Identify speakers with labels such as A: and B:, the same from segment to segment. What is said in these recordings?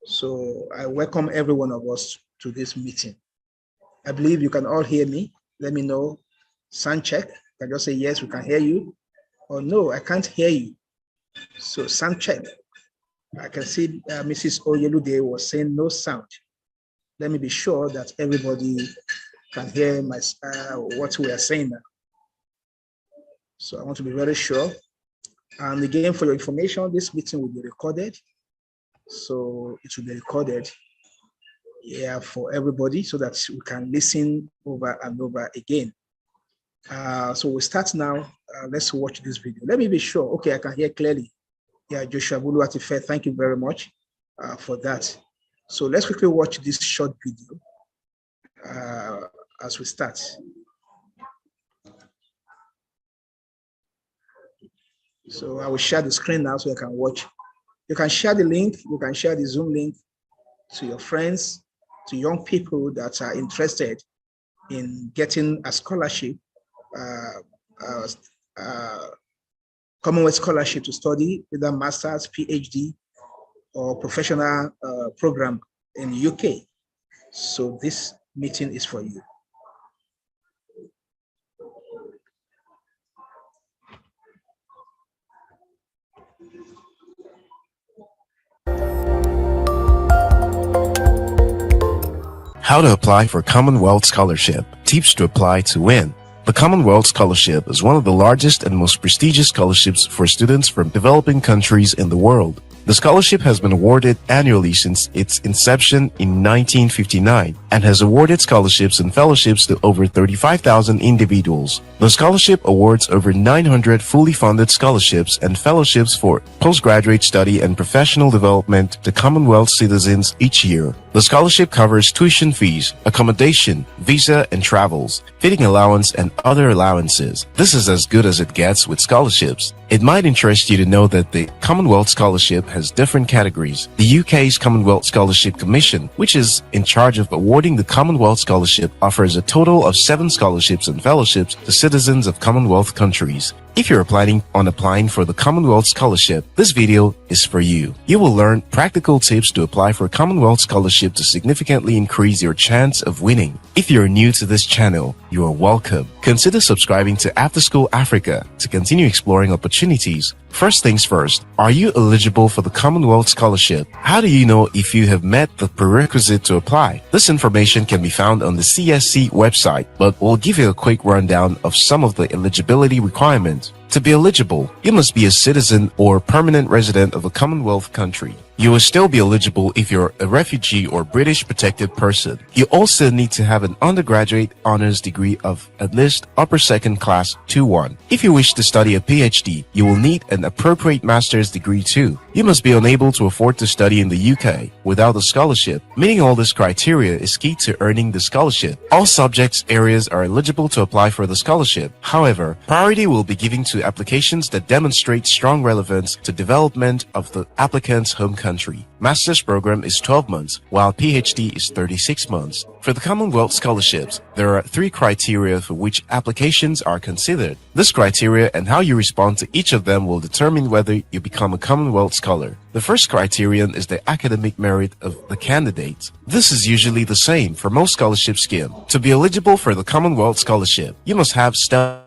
A: So I welcome every one of us to this meeting. I believe you can all hear me. Let me know. Sound check. You can just say, yes, we can hear you. Or no, I can't hear you. So sound check. I can see Mrs. Oyelude was saying no sound. Let me be sure that everybody can hear what we are saying now. So I want to be very sure. And again, for your information, this meeting will be recorded. So it will be recorded for everybody so that we can listen over and over again. So we'll start now. Let's watch this video. Let me be sure. Okay, I can hear clearly. Yeah, Joshua Buluatife, thank you very much for that. So let's quickly watch this short video as we start. So I will share the screen now so you can watch. You can share the link. You can share the Zoom link to your friends, to young people that are interested in getting a scholarship, Commonwealth Scholarship to study either master's, PhD, or professional program in the UK. So this meeting is for you.
B: How to apply for Commonwealth Scholarship. Tips to apply to win. The Commonwealth Scholarship is one of the largest and most prestigious scholarships for students from developing countries in the world. The scholarship has been awarded annually since its inception in 1959 and has awarded scholarships and fellowships to over 35,000 individuals. The scholarship awards over 900 fully funded scholarships and fellowships for postgraduate study and professional development to Commonwealth citizens each year. The scholarship covers tuition fees, accommodation, visa and travels, feeding allowance and other allowances. This is as good as it gets with scholarships. It might interest you to know that the Commonwealth Scholarship has different categories. The UK's Commonwealth Scholarship Commission, which is in charge of awarding the Commonwealth Scholarship, offers a total of 7 scholarships and fellowships to citizens of Commonwealth countries. If you're planning on applying for the Commonwealth Scholarship, this video is for you. You will learn practical tips to apply for a Commonwealth Scholarship to significantly increase your chance of winning. If you're new to this channel, you are welcome. Consider subscribing to After School Africa to continue exploring opportunities. First things first, are you eligible for the Commonwealth Scholarship? How do you know if you have met the prerequisite to apply? This information can be found on the CSC website, but we'll give you a quick rundown of some of the eligibility requirements. To be eligible, you must be a citizen or permanent resident of a Commonwealth country. You will still be eligible if you're a refugee or British protected person. You also need to have an undergraduate honors degree of at least upper second class 2-1. If you wish to study a PhD, you will need an appropriate master's degree too. You must be unable to afford to study in the UK without a scholarship. Meeting all this criteria is key to earning the scholarship. All subjects areas are eligible to apply for the scholarship. However, priority will be given to applications that demonstrate strong relevance to development of the applicant's home country. Master's program is 12 months, while PhD is 36 months. For the Commonwealth Scholarships, there are 3 criteria for which applications are considered. This criteria and how you respond to each of them will determine whether you become a Commonwealth Scholar. The first criterion is the academic merit of the candidate. This is usually the same for most scholarship schemes. To be eligible for the Commonwealth Scholarship, you must have stellar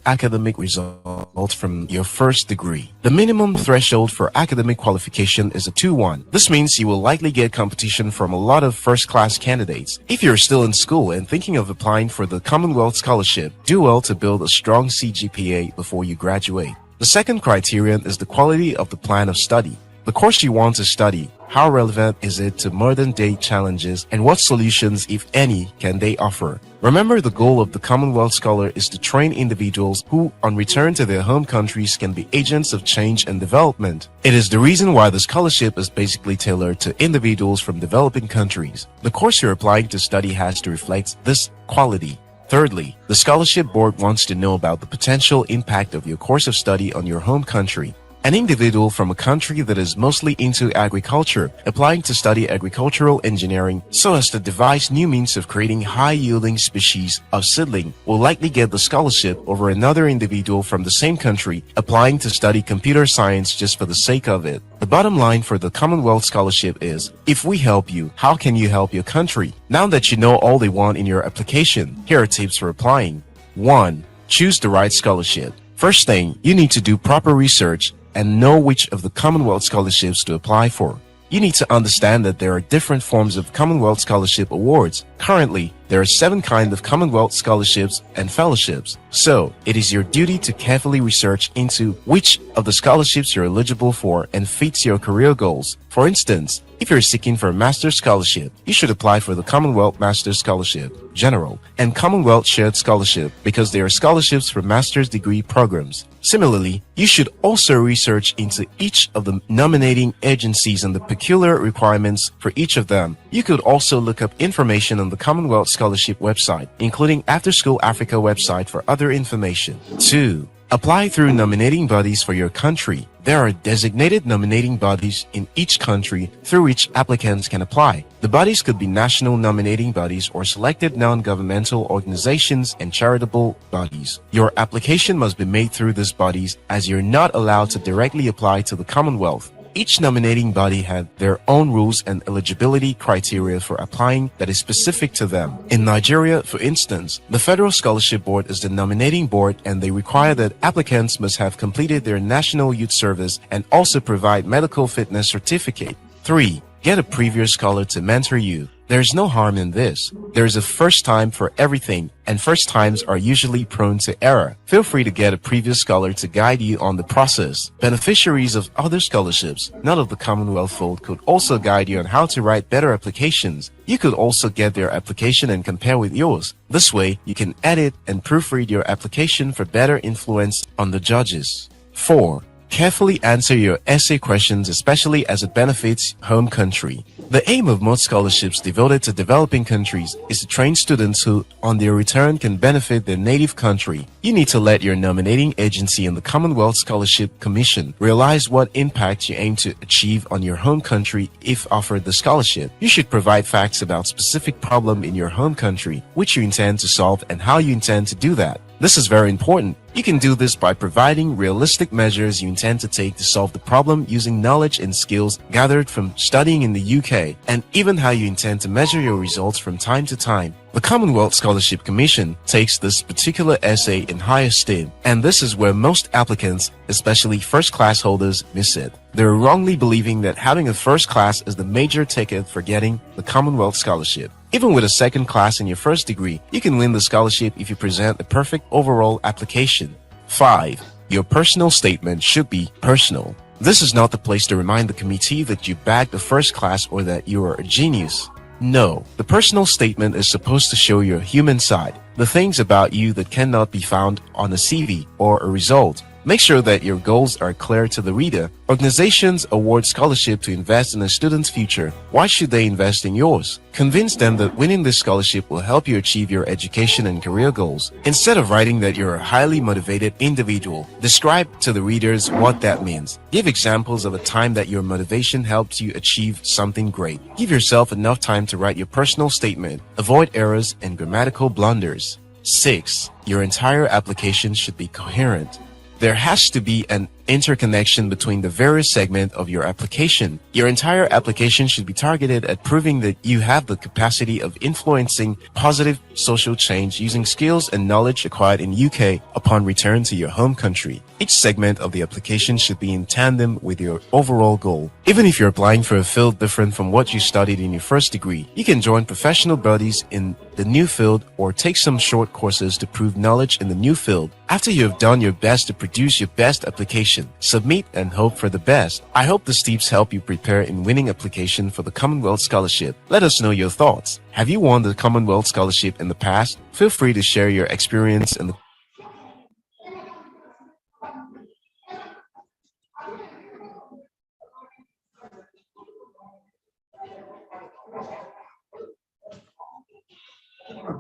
B: academic results from your first degree. The minimum threshold for academic qualification is a 2-1. This means you will likely get competition from a lot of first-class candidates. If you're still in school and thinking of applying for the Commonwealth Scholarship, do well to build a strong CGPA before you graduate. The second criterion is the quality of the plan of study. The course you want to study, how relevant is it to modern-day challenges, and what solutions, if any, can they offer? Remember, the goal of the Commonwealth Scholar is to train individuals who, on return to their home countries, can be agents of change and development. It is the reason why the scholarship is basically tailored to individuals from developing countries. The course you're applying to study has to reflect this quality. Thirdly, the scholarship board wants to know about the potential impact of your course of study on your home country. An individual from a country that is mostly into agriculture applying to study agricultural engineering so as to devise new means of creating high-yielding species of seedling will likely get the scholarship over another individual from the same country applying to study computer science just for the sake of it. The bottom line for the Commonwealth Scholarship is, if we help you, how can you help your country? Now that you know all they want in your application, here are tips for applying. 1. Choose the right scholarship. First thing, you need to do proper research and know which of the Commonwealth scholarships to apply for. You need to understand that there are different forms of Commonwealth Scholarship awards. Currently, there are 7 kinds of Commonwealth scholarships and fellowships. So, it is your duty to carefully research into which of the scholarships you're eligible for and fits your career goals. For instance, if you're seeking for a Master's Scholarship, you should apply for the Commonwealth Master's Scholarship, General, and Commonwealth Shared Scholarship because they are scholarships for master's degree programs. Similarly, you should also research into each of the nominating agencies and the peculiar requirements for each of them. You could also look up information on the Commonwealth Scholarship website, including After School Africa website for other information. 2. Apply through nominating bodies for your country. There are designated nominating bodies in each country through which applicants can apply. The bodies could be national nominating bodies or selected non-governmental organizations and charitable bodies. Your application must be made through these bodies as you're not allowed to directly apply to the Commonwealth. Each nominating body had their own rules and eligibility criteria for applying that is specific to them. In Nigeria, for instance, the Federal Scholarship Board is the nominating board and they require that applicants must have completed their National Youth Service and also provide medical fitness certificate. 3. Get a previous scholar to mentor you. There is no harm in this. There is a first time for everything, and first times are usually prone to error. Feel free to get a previous scholar to guide you on the process. Beneficiaries of other scholarships, not of the Commonwealth fold, could also guide you on how to write better applications. You could also get their application and compare with yours. This way, you can edit and proofread your application for better influence on the judges. 4. Carefully answer your essay questions, especially as it benefits home country. The aim of most scholarships devoted to developing countries is to train students who, on their return, can benefit their native country. You need to let your nominating agency and the Commonwealth Scholarship Commission realize what impact you aim to achieve on your home country if offered the scholarship. You should provide facts about specific problem in your home country, which you intend to solve and how you intend to do that. This is very important. You can do this by providing realistic measures you intend to take to solve the problem using knowledge and skills gathered from studying in the UK, and even how you intend to measure your results from time to time. The Commonwealth Scholarship Commission takes this particular essay in high esteem, and this is where most applicants, especially first-class holders, miss it. They're wrongly believing that having a first class is the major ticket for getting the Commonwealth Scholarship. Even with a second class in your first degree, you can win the scholarship if you present a perfect overall application. 5. Your personal statement should be personal. This is not the place to remind the committee that you bagged the first class or that you are a genius. No, the personal statement is supposed to show your human side, the things about you that cannot be found on a CV or a result. Make sure that your goals are clear to the reader. Organizations award scholarship to invest in a student's future. Why should they invest in yours? Convince them that winning this scholarship will help you achieve your education and career goals. Instead of writing that you're a highly motivated individual, describe to the readers what that means. Give examples of a time that your motivation helped you achieve something great. Give yourself enough time to write your personal statement. Avoid errors and grammatical blunders. 6. Your entire application should be coherent. There has to be an interconnection between the various segments of your application. Your entire application should be targeted at proving that you have the capacity of influencing positive social change using skills and knowledge acquired in UK upon return to your home country. Each segment of the application should be in tandem with your overall goal. Even if you're applying for a field different from what you studied in your first degree, you can join professional bodies in the new field or take some short courses to prove knowledge in the new field. After you have done your best to produce your best application, submit and hope for the best. I hope these tips help you prepare in winning application for the Commonwealth Scholarship. Let us know your thoughts. Have you won the Commonwealth Scholarship in the past? Feel free to share your experience in the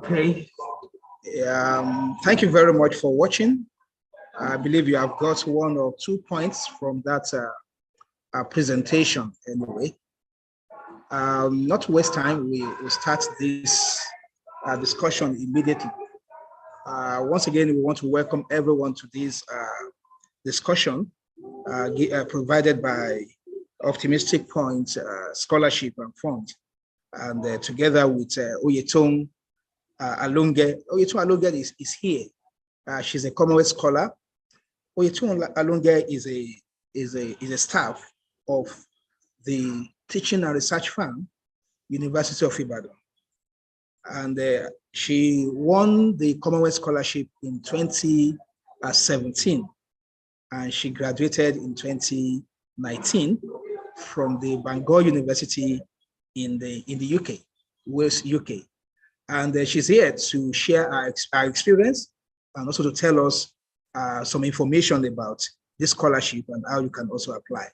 A: Okay. Thank you very much for watching. I believe you have got 1 or 2 points from that presentation anyway. Not to waste time, we will start this discussion immediately. Once again, we want to welcome everyone to this discussion provided by Optimistic Point Scholarship and Fund, and together with Oyetoun Alonge. Oyetoun Alonge is here. She's a Commonwealth Scholar. Oyetoun Alonge is a staff of the Teaching and Research Firm, University of Ibadan. And she won the Commonwealth Scholarship in 2017, and she graduated in 2019 from the Bangor University in the UK, Wales, UK. And she's here to share our experience and also to tell us some information about this scholarship and how you can also apply.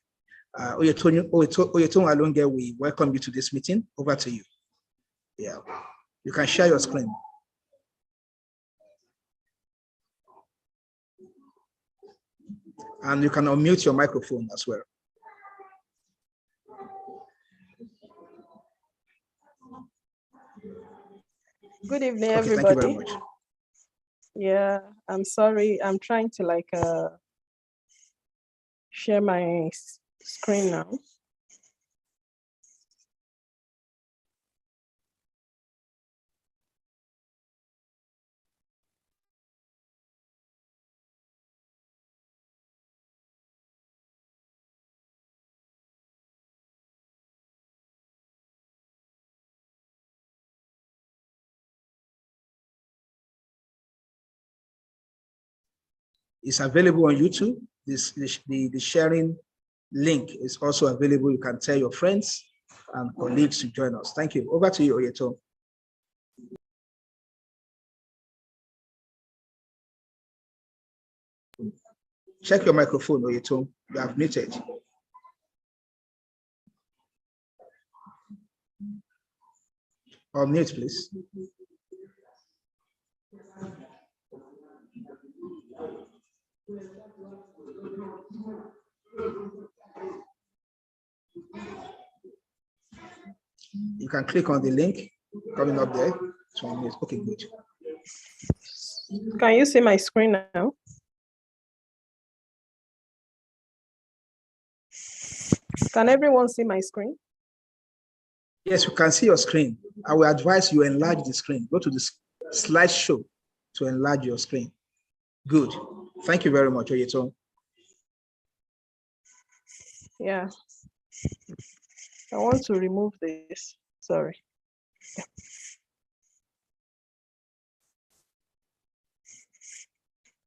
A: Oyetoun Alonge, we welcome you to this meeting. Over to you. Yeah, you can share your screen. And you can unmute your microphone as well.
C: Good evening,
A: Okay,
C: everybody.
A: thank you very much.
C: Yeah, I'm sorry. I'm trying to share my screen now.
A: It's available on YouTube. The sharing link is also available. You can tell your friends and colleagues to join us. Thank you. Over to you, Oyetoun. Check your microphone, Oyetoun. You have muted. Unmute, please. You can click on the link coming up there. Okay, good.
C: Can you see my screen now? Can everyone see my screen?
A: Yes, you can see your screen. I will advise you enlarge the screen. Go to the slideshow to enlarge your screen. Good. Thank you very much, Oyetoun.
C: Yeah. I want to remove this. Sorry.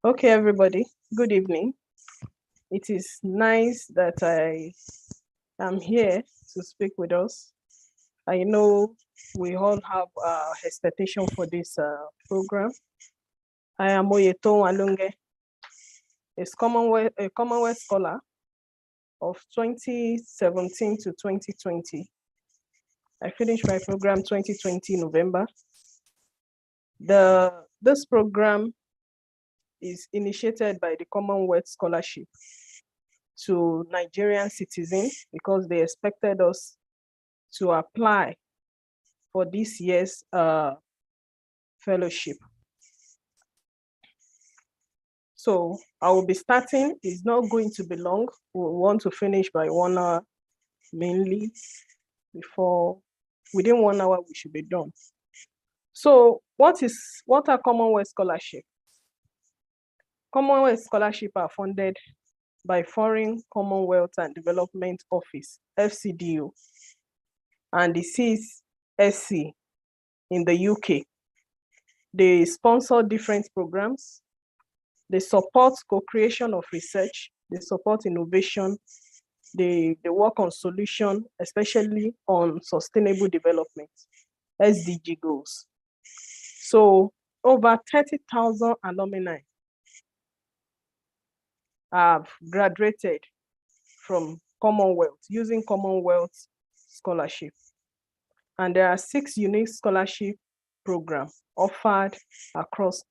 C: Okay, everybody. Good evening. It is nice that I am here to speak with us. I know we all have expectation for this program. I am Oyetoun Alonge, a Commonwealth Scholar of 2017 to 2020. I finished my program 2020 November. This program is initiated by the Commonwealth Scholarship to Nigerian citizens because they expected us to apply for this year's fellowship. So I will be starting. It's not going to be long. We want to finish by 1 hour mainly. Within 1 hour, we should be done. So what are Commonwealth Scholarship? Commonwealth Scholarship are funded by Foreign Commonwealth and Development Office, FCDO, and the CSC in the UK. They sponsor different programs. They support co-creation of research. They support innovation. They work on solution, especially on sustainable development, SDG goals. So over 30,000 alumni have graduated from Commonwealth using Commonwealth Scholarship. And there are 6 unique scholarship programs offered across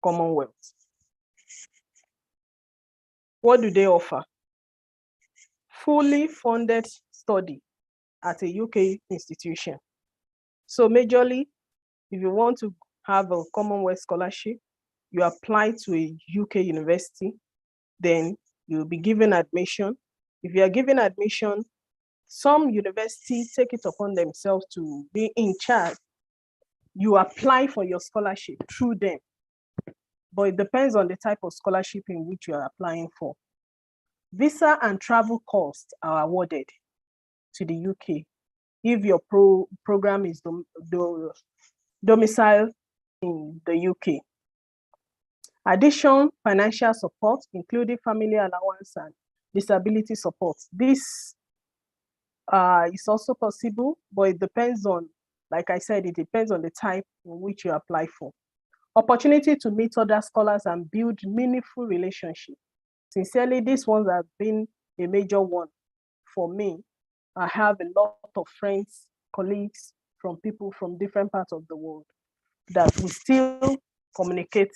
C: Commonwealth. What do they offer? Fully funded study at a UK institution. So majorly, if you want to have a Commonwealth scholarship, you apply to a UK university, then you'll be given admission. If you are given admission, some universities take it upon themselves to be in charge. You apply for your scholarship through them, but it depends on the type of scholarship in which you are applying for. Visa and travel costs are awarded to the UK if your program is domiciled in the UK. Additional financial support, including family allowance and disability support. This is also possible, but it depends on, like I said, it depends on the type in which you apply for. Opportunity to meet other scholars and build meaningful relationships. Sincerely, these ones have been a major one for me. I have a lot of friends, colleagues from people from different parts of the world that we still communicate,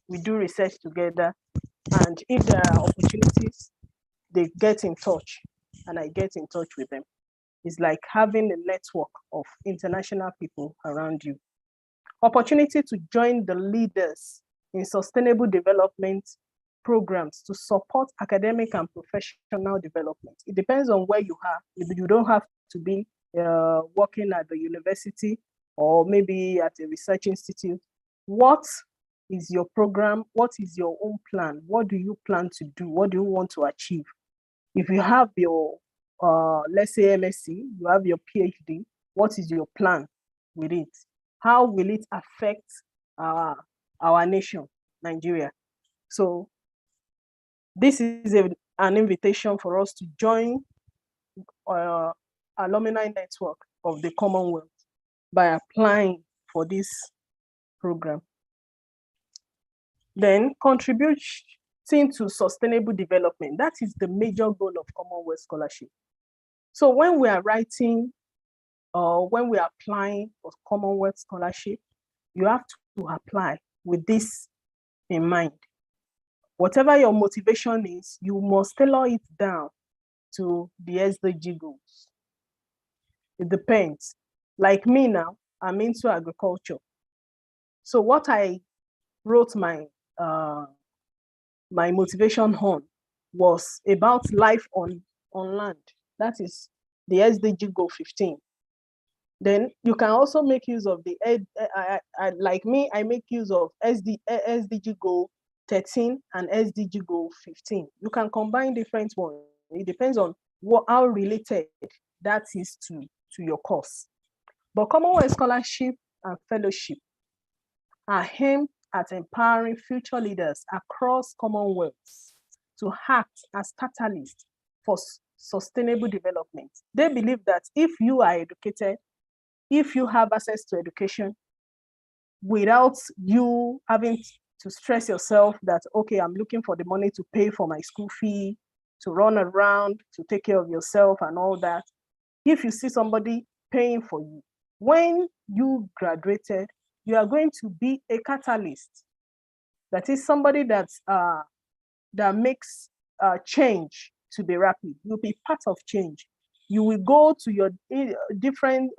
C: we do research together, and if there are opportunities, they get in touch and I get in touch with them. It's like having a network of international people around you. Opportunity to join the leaders in sustainable development programs to support academic and professional development. It depends on where you are. You don't have to be working at the university or maybe at a research institute. What is your program? What is your own plan? What do you plan to do? What do you want to achieve? If you have your, let's say MSc, you have your PhD, what is your plan with it? How will it affect our nation, Nigeria? So this is an invitation for us to join alumni network of the Commonwealth by applying for this program. Then contributing to sustainable development. That is the major goal of Commonwealth Scholarship. So when we are writing or when we are applying for Commonwealth Scholarship, you have to apply with this in mind. Whatever your motivation is, you must tailor it down to the SDG goals. It depends. Like me now, I'm into agriculture. So what I wrote my motivation on was about life on land. That is the SDG goal 15. Then you can also make use of the, like me, I make use of SDG goal 13 and SDG goal 15. You can combine different ones. It depends on how related that is to your course. But Commonwealth Scholarship and Fellowship are aimed at empowering future leaders across Commonwealths to act as catalysts for sustainable development. They believe that if you are educated, if you have access to education, without you having to stress yourself that, okay, I'm looking for the money to pay for my school fee, to run around, to take care of yourself and all that. If you see somebody paying for you, when you graduated, you are going to be a catalyst. That is somebody that makes change to be rapid. You'll be part of change. You will go to your different,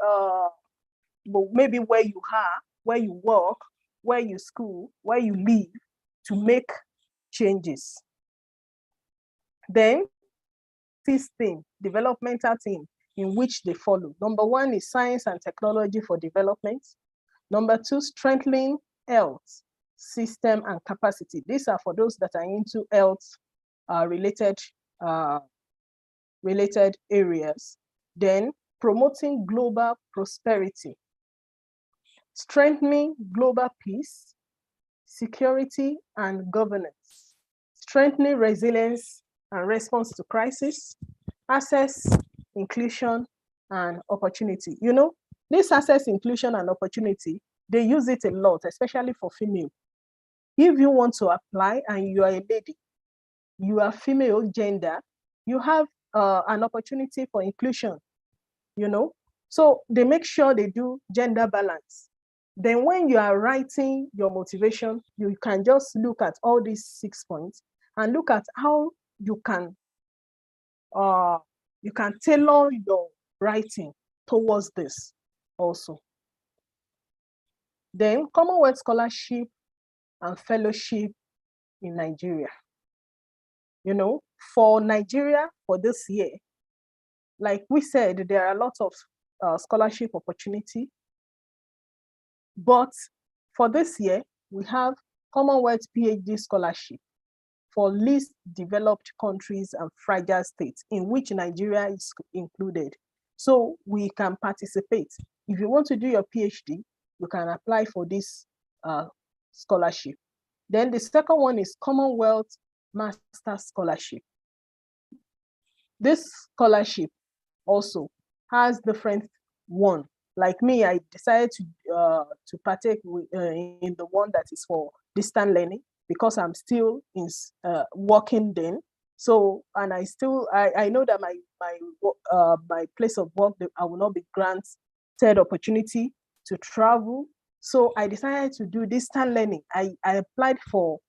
C: maybe where you are, where you work, where you school, where you live, to make changes. Then, this thing, developmental thing in which they follow. Number 1 is science and technology for development. Number 2, strengthening health system and capacity. These are for those that are into health related areas. Then promoting global prosperity, strengthening global peace, security and governance, strengthening resilience and response to crisis, access, inclusion and opportunity. You know, this access, inclusion and opportunity, they use it a lot, especially for female. If you want to apply and you are a lady, you are female gender, you have an opportunity for inclusion, you know? So they make sure they do gender balance. Then when you are writing your motivation, you can just look at all these 6 points and look at how you can tailor your writing towards this also. Then Commonwealth Scholarship and Fellowship in Nigeria. You know, for Nigeria for this year, like we said, there are a lot of scholarship opportunity. But for this year, we have Commonwealth PhD Scholarship for least developed countries and fragile states, in which Nigeria is included. So we can participate. If you want to do your PhD, you can apply for this scholarship. Then the second one is Commonwealth Master Scholarship. This scholarship also has different one. Like me, I decided to partake in the one that is for distant learning, because I'm still in working then. So, and I know that my place of work, I will not be granted opportunity to travel. So I decided to do distant learning. I applied for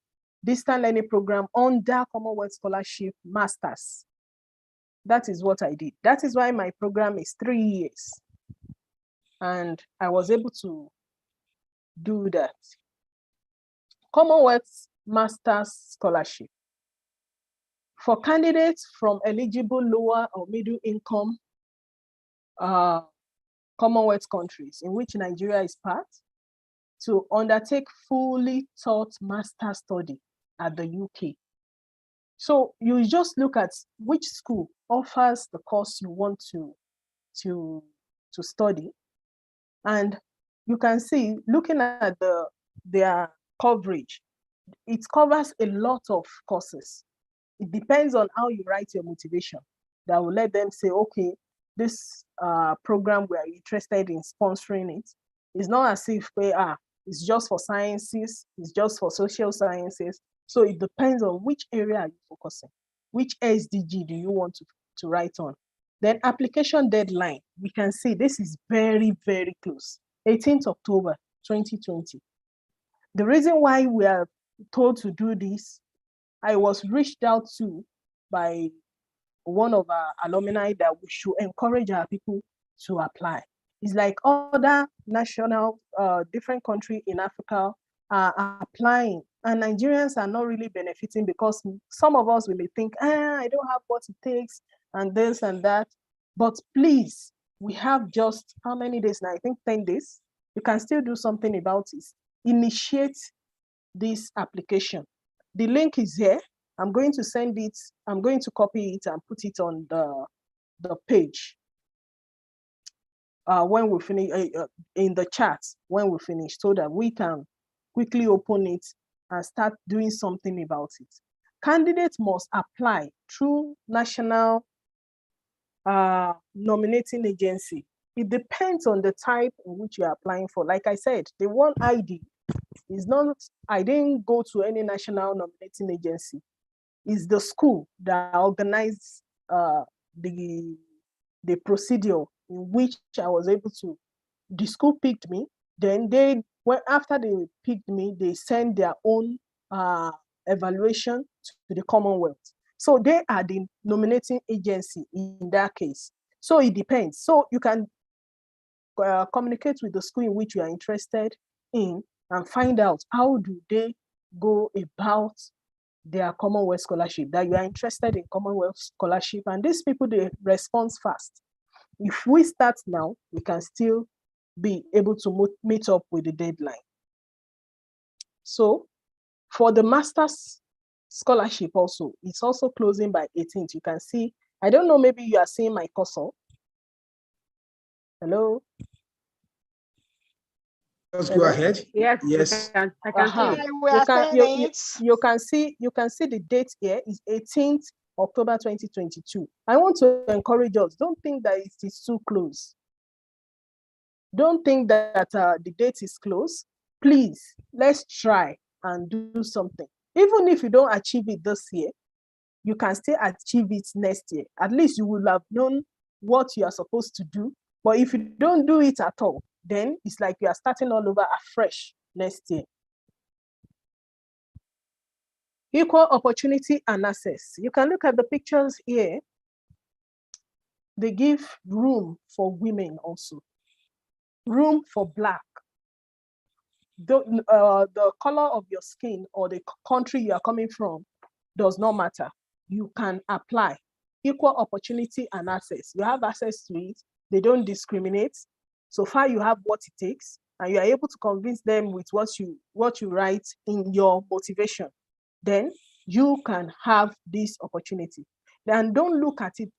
C: distant learning program under Commonwealth Scholarship Masters. That is what I did. That is why my program is 3 years. And I was able to do that. Commonwealth Masters Scholarship. For candidates from eligible lower or middle income Commonwealth countries, in which Nigeria is part, to undertake fully taught master study at the UK. So you just look at which school offers the course you want to study. And you can see, looking at their coverage, it covers a lot of courses. It depends on how you write your motivation that will let them say, okay, this program we are interested in sponsoring it. It's not as if it's just for sciences, it's just for social sciences. So it depends on which area are you focusing, which SDG do you want to write on. Then application deadline, we can see this is very, very close, 18th October 2020. The reason why we are told to do this, I was reached out to by one of our alumni that we should encourage our people to apply. It's like other national, different countries in Africa are applying, and Nigerians are not really benefiting, because some of us will think, I don't have what it takes, and this and that. But please, we have just how many days now? I think 10 days. You can still do something about it. Initiate this application. The link is here. I'm going to send it. I'm going to copy it and put it on the page when we finish, in the chat when we finish, so that we can quickly open it and start doing something about it. Candidates must apply through national nominating agency. It depends on the type in which you are applying for. Like I said, the one ID is not, I didn't go to any national nominating agency. It's the school that organized the procedure in which I was able to, the school picked me. Then after they picked me, they sent their own evaluation to the Commonwealth. So they are the nominating agency in that case. So it depends. So you can communicate with the school in which you are interested in and find out how do they go about their Commonwealth scholarship, that you are interested in Commonwealth scholarship. And these people, they respond fast. If we start now, we can still be able to meet up with the deadline. So for the master's scholarship also, it's also closing by 18th. You can see, I don't know, maybe you are seeing my cursor. Hello?
A: Just go ahead.
D: Yes. I can see.
C: You can see the date here is 18th October 2022. I want to encourage us, don't think that it is too close. Don't think that the date is close. Please, let's try and do something. Even if you don't achieve it this year, you can still achieve it next year. At least you will have known what you are supposed to do. But if you don't do it at all, then it's like you are starting all over afresh next year. Equal opportunity and access. You can look at the pictures here. They give room for women also. Room for Black. The color of your skin or the country you are coming from does not matter. You can apply. Equal opportunity and access. You have access to it. They don't discriminate. So far you have what it takes, and you are able to convince them with what you write in your motivation. Then you can have this opportunity. Then don't look at it,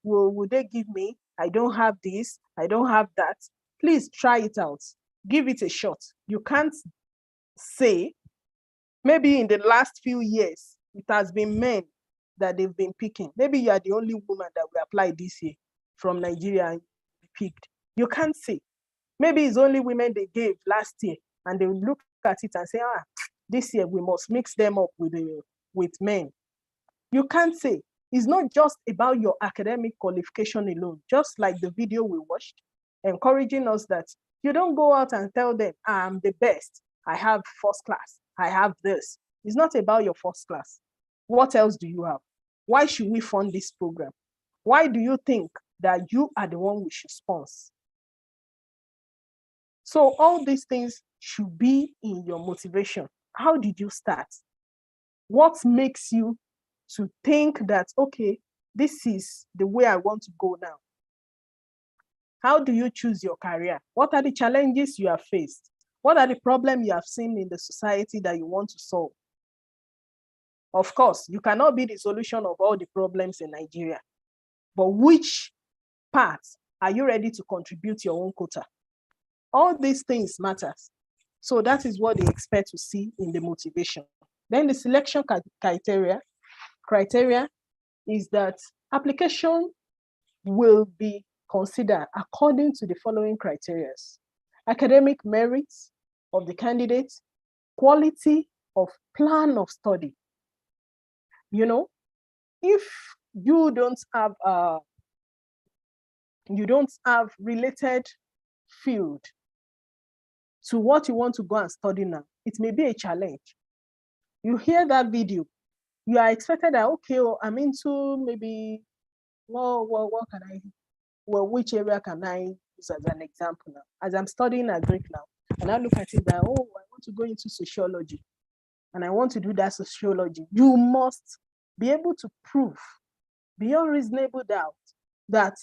C: will they give me? I don't have this, I don't have that. Please try it out. Give it a shot. You can't say, maybe in the last few years, it has been men that they've been picking. Maybe you are the only woman that will apply this year from Nigeria and picked. You can't say. Maybe it's only women they gave last year, and they will look at it and say, this year we must mix them up with men. You can't say. It's not just about your academic qualification alone, just like the video we watched, encouraging us that you don't go out and tell them, I'm the best, I have first class, I have this. It's not about your first class. What else do you have? Why should we fund this program? Why do you think that you are the one we should sponsor? So all these things should be in your motivation. How did you start? What makes you to think that, okay, this is the way I want to go now? How do you choose your career? What are the challenges you have faced? What are the problems you have seen in the society that you want to solve? Of course, you cannot be the solution of all the problems in Nigeria, but which part are you ready to contribute your own quota? All these things matters. So that is what they expect to see in the motivation. Then the selection criteria is that application will be considered according to the following criteria: academic merits of the candidate, quality of plan of study. You know, if you don't have related field to what you want to go and study now, it may be a challenge. You hear that video, you are expected that, okay, I'm into maybe, which area can I use as an example now? As I'm studying Greek now, and I look at it that, I want to go into sociology, and I want to do that sociology. You must be able to prove beyond reasonable doubt that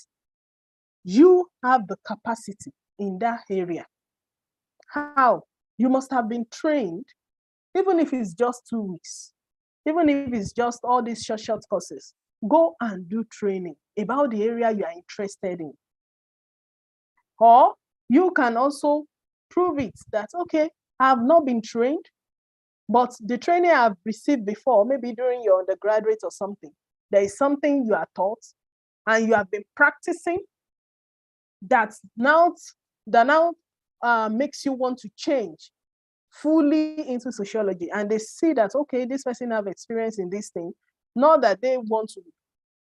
C: you have the capacity in that area. How? You must have been trained, even if it's just 2 weeks, even if it's just all these short courses. Go and do training about the area you are interested in. Or you can also prove it that, okay, I have not been trained, but the training I've received before, maybe during your undergraduate or something, there is something you are taught and you have been practicing that now makes you want to change fully into sociology. And they see that, okay, this person have experience in this thing. Not that they want to,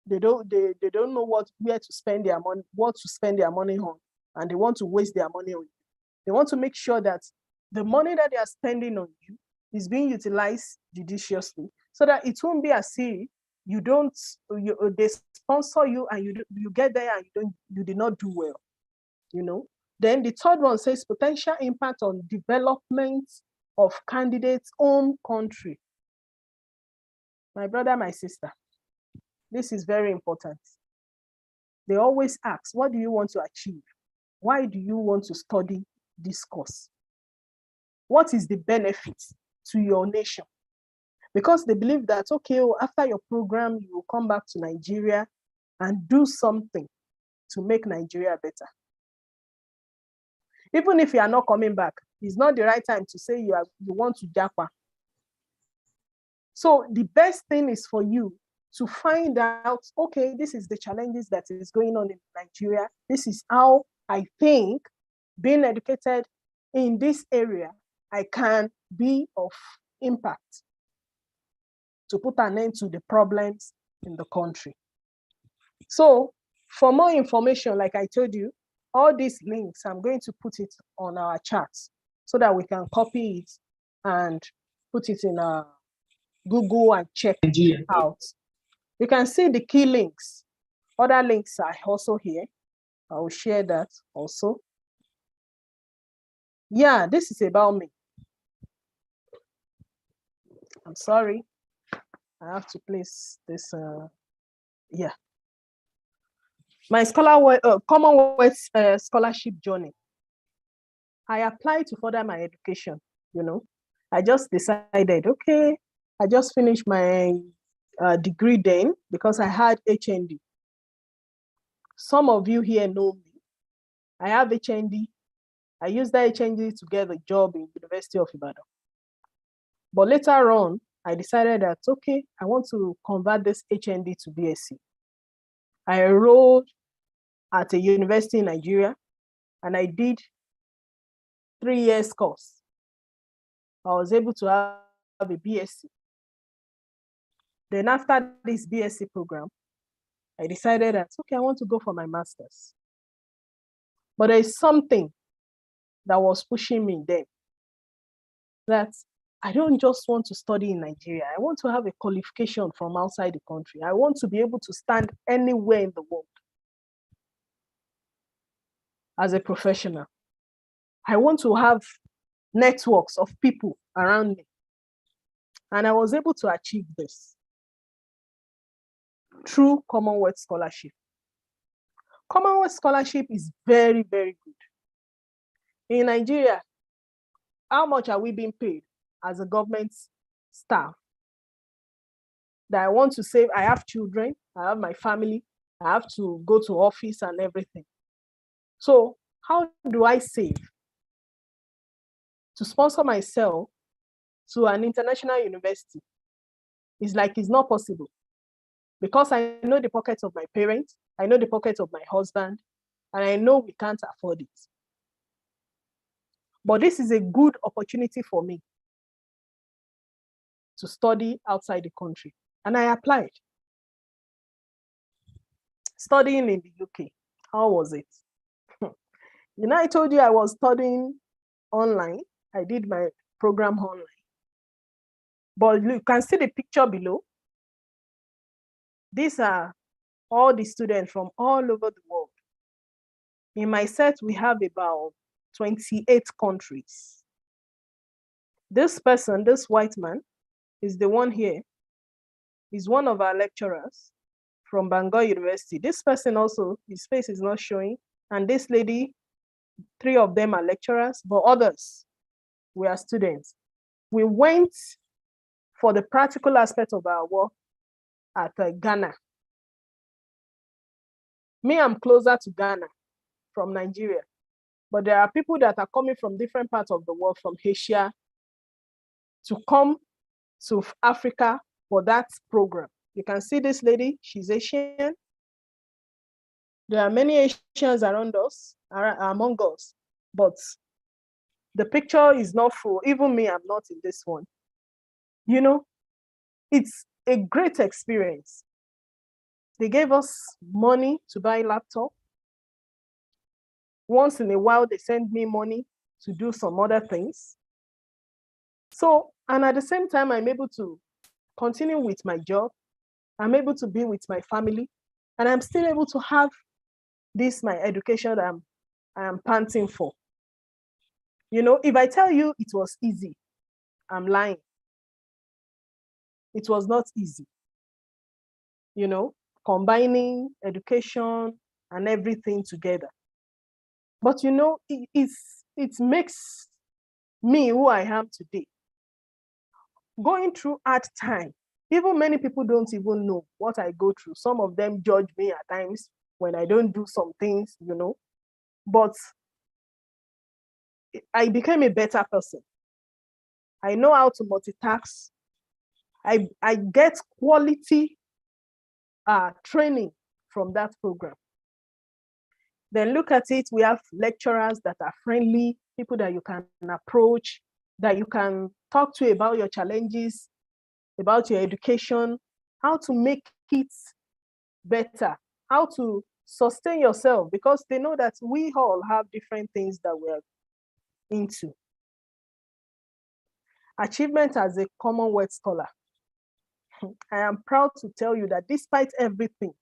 C: they don't know where to spend their money, what to spend their money on, and they want to waste their money on you. They want to make sure that the money that they are spending on you is being utilized judiciously, so that it won't be as if they sponsor you and you get there and you did not do well, you know. Then the third one says potential impact on development of candidates' own country. My brother, my sister, this is very important. They always ask, what do you want to achieve? Why do you want to study this course? What is the benefit to your nation? Because they believe that, okay, after your program, you will come back to Nigeria and do something to make Nigeria better. Even if you are not coming back, it's not the right time to say you want to japa. So the best thing is for you to find out, okay, this is the challenges that is going on in Nigeria. This is how I think being educated in this area, I can be of impact to put an end to the problems in the country. So for more information, like I told you, all these links, I'm going to put it on our charts so that we can copy it and put it in Google and check it out. You can see the key links. Other links are also here. I will share that also. Yeah, this is about me. I'm sorry. I have to place this. Yeah. My Commonwealth scholarship journey. I applied to further my education, you know. I just decided, okay, I just finished my degree then because I had HND. Some of you here know me. I have HND. I used that HND to get a job in University of Ibadan. But later on, I decided that, okay, I want to convert this HND to BSc. I enrolled at a university in Nigeria, and I did 3 years course. I was able to have a BSc. Then after this BSc program, I decided that, okay, I want to go for my master's. But there is something that was pushing me then, that I don't just want to study in Nigeria. I want to have a qualification from outside the country. I want to be able to stand anywhere in the world as a professional. I want to have networks of people around me. And I was able to achieve this through Commonwealth Scholarship. Commonwealth Scholarship is very, very good. In Nigeria, how much are we being paid as a government staff? That I want to save, I have children, I have my family, I have to go to office and everything. So how do I save to sponsor myself to an international university? It's like it's not possible, because I know the pockets of my parents, I know the pockets of my husband, and I know we can't afford it. But this is a good opportunity for me to study outside the country. And I applied. Studying in the UK, how was it? You know, I told you I was studying online. I did my program online. But you can see the picture below. These are all the students from all over the world. In my set, we have about 28 countries. This person, this white man, is the one here. He's one of our lecturers from Bangor University. This person also, his face is not showing. And this lady, 3 of them are lecturers, but others, we are students. We went for the practical aspect of our work at Ghana. Me, I'm closer to Ghana from Nigeria, but there are people that are coming from different parts of the world, from Asia, to come to Africa for that program. You can see this lady, she's Asian. There are many Asians around us, among us, but the picture is not full. Even me, I'm not in this one. You know, it's a great experience. They gave us money to buy a laptop. Once in a while, they send me money to do some other things. So, and at the same time, I'm able to continue with my job. I'm able to be with my family, and I'm still able to have this, my education that I am panting for. You know, if I tell you it was easy, I'm lying. It was not easy. You know, combining education and everything together. But you know, it makes me who I am today. Going through hard time, even many people don't even know what I go through. Some of them judge me at times when I don't do some things, you know, but I became a better person. I know how to multitask. I get quality training from that program. Then look at it, we have lecturers that are friendly, people that you can approach, that you can talk to about your challenges, about your education, how to make it better, how to sustain yourself, because they know that we all have different things that we're into. achievement as a Commonwealth Scholar. I am proud to tell you that despite everything,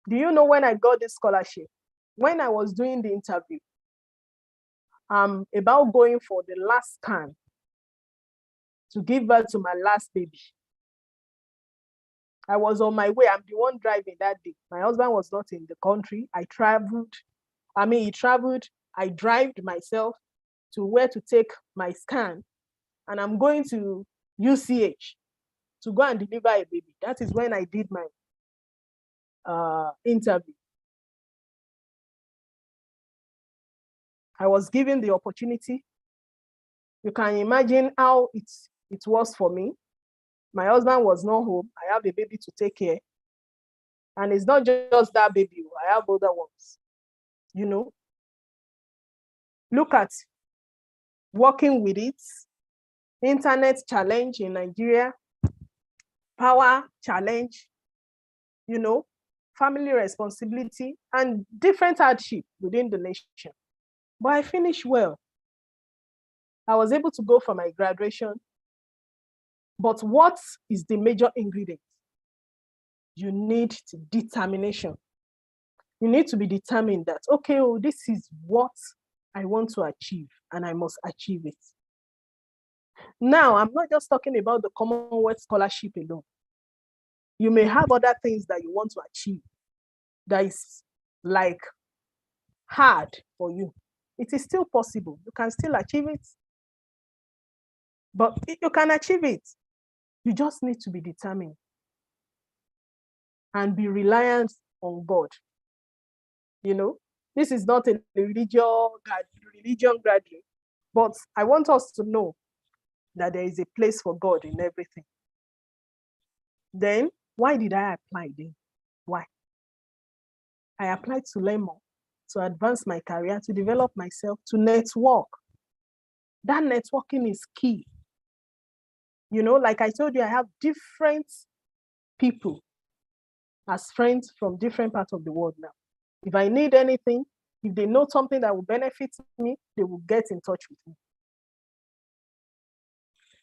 C: do you know when I got this scholarship? When I was doing the interview, I'm about going for the last scan to give birth to my last baby. I was on my way. I'm the one driving that day. My husband was not in the country. He traveled. I drove myself to where to take my scan. And I'm going to UCH to go and deliver a baby. That is when I did my interview. I was given the opportunity. You can imagine how it was for me. My husband was not home. I have a baby to take care. And it's not just that baby. I have other ones. You know, look at working with it, internet challenge in Nigeria, power challenge, you know, family responsibility, and different hardship within the nation. But I finished well. I was able to go for my graduation. But what is the major ingredient? You need determination. You need to be determined that, okay, oh, this is what I want to achieve, and I must achieve it. Now, I'm not just talking about the Commonwealth Scholarship alone. You may have other things that you want to achieve that is like hard for you. It is still possible. You can still achieve it. But you can achieve it. You just need to be determined and be reliant on God. You know, this is not a religion gathering, but I want us to know that there is a place for God in everything. Then, why did I apply then? Why? I applied to learn more, to advance my career, to develop myself, to network. That networking is key. You know, like I told you, I have different people as friends from different parts of the world now. If I need anything, if they know something that will benefit me, they will get in touch with me.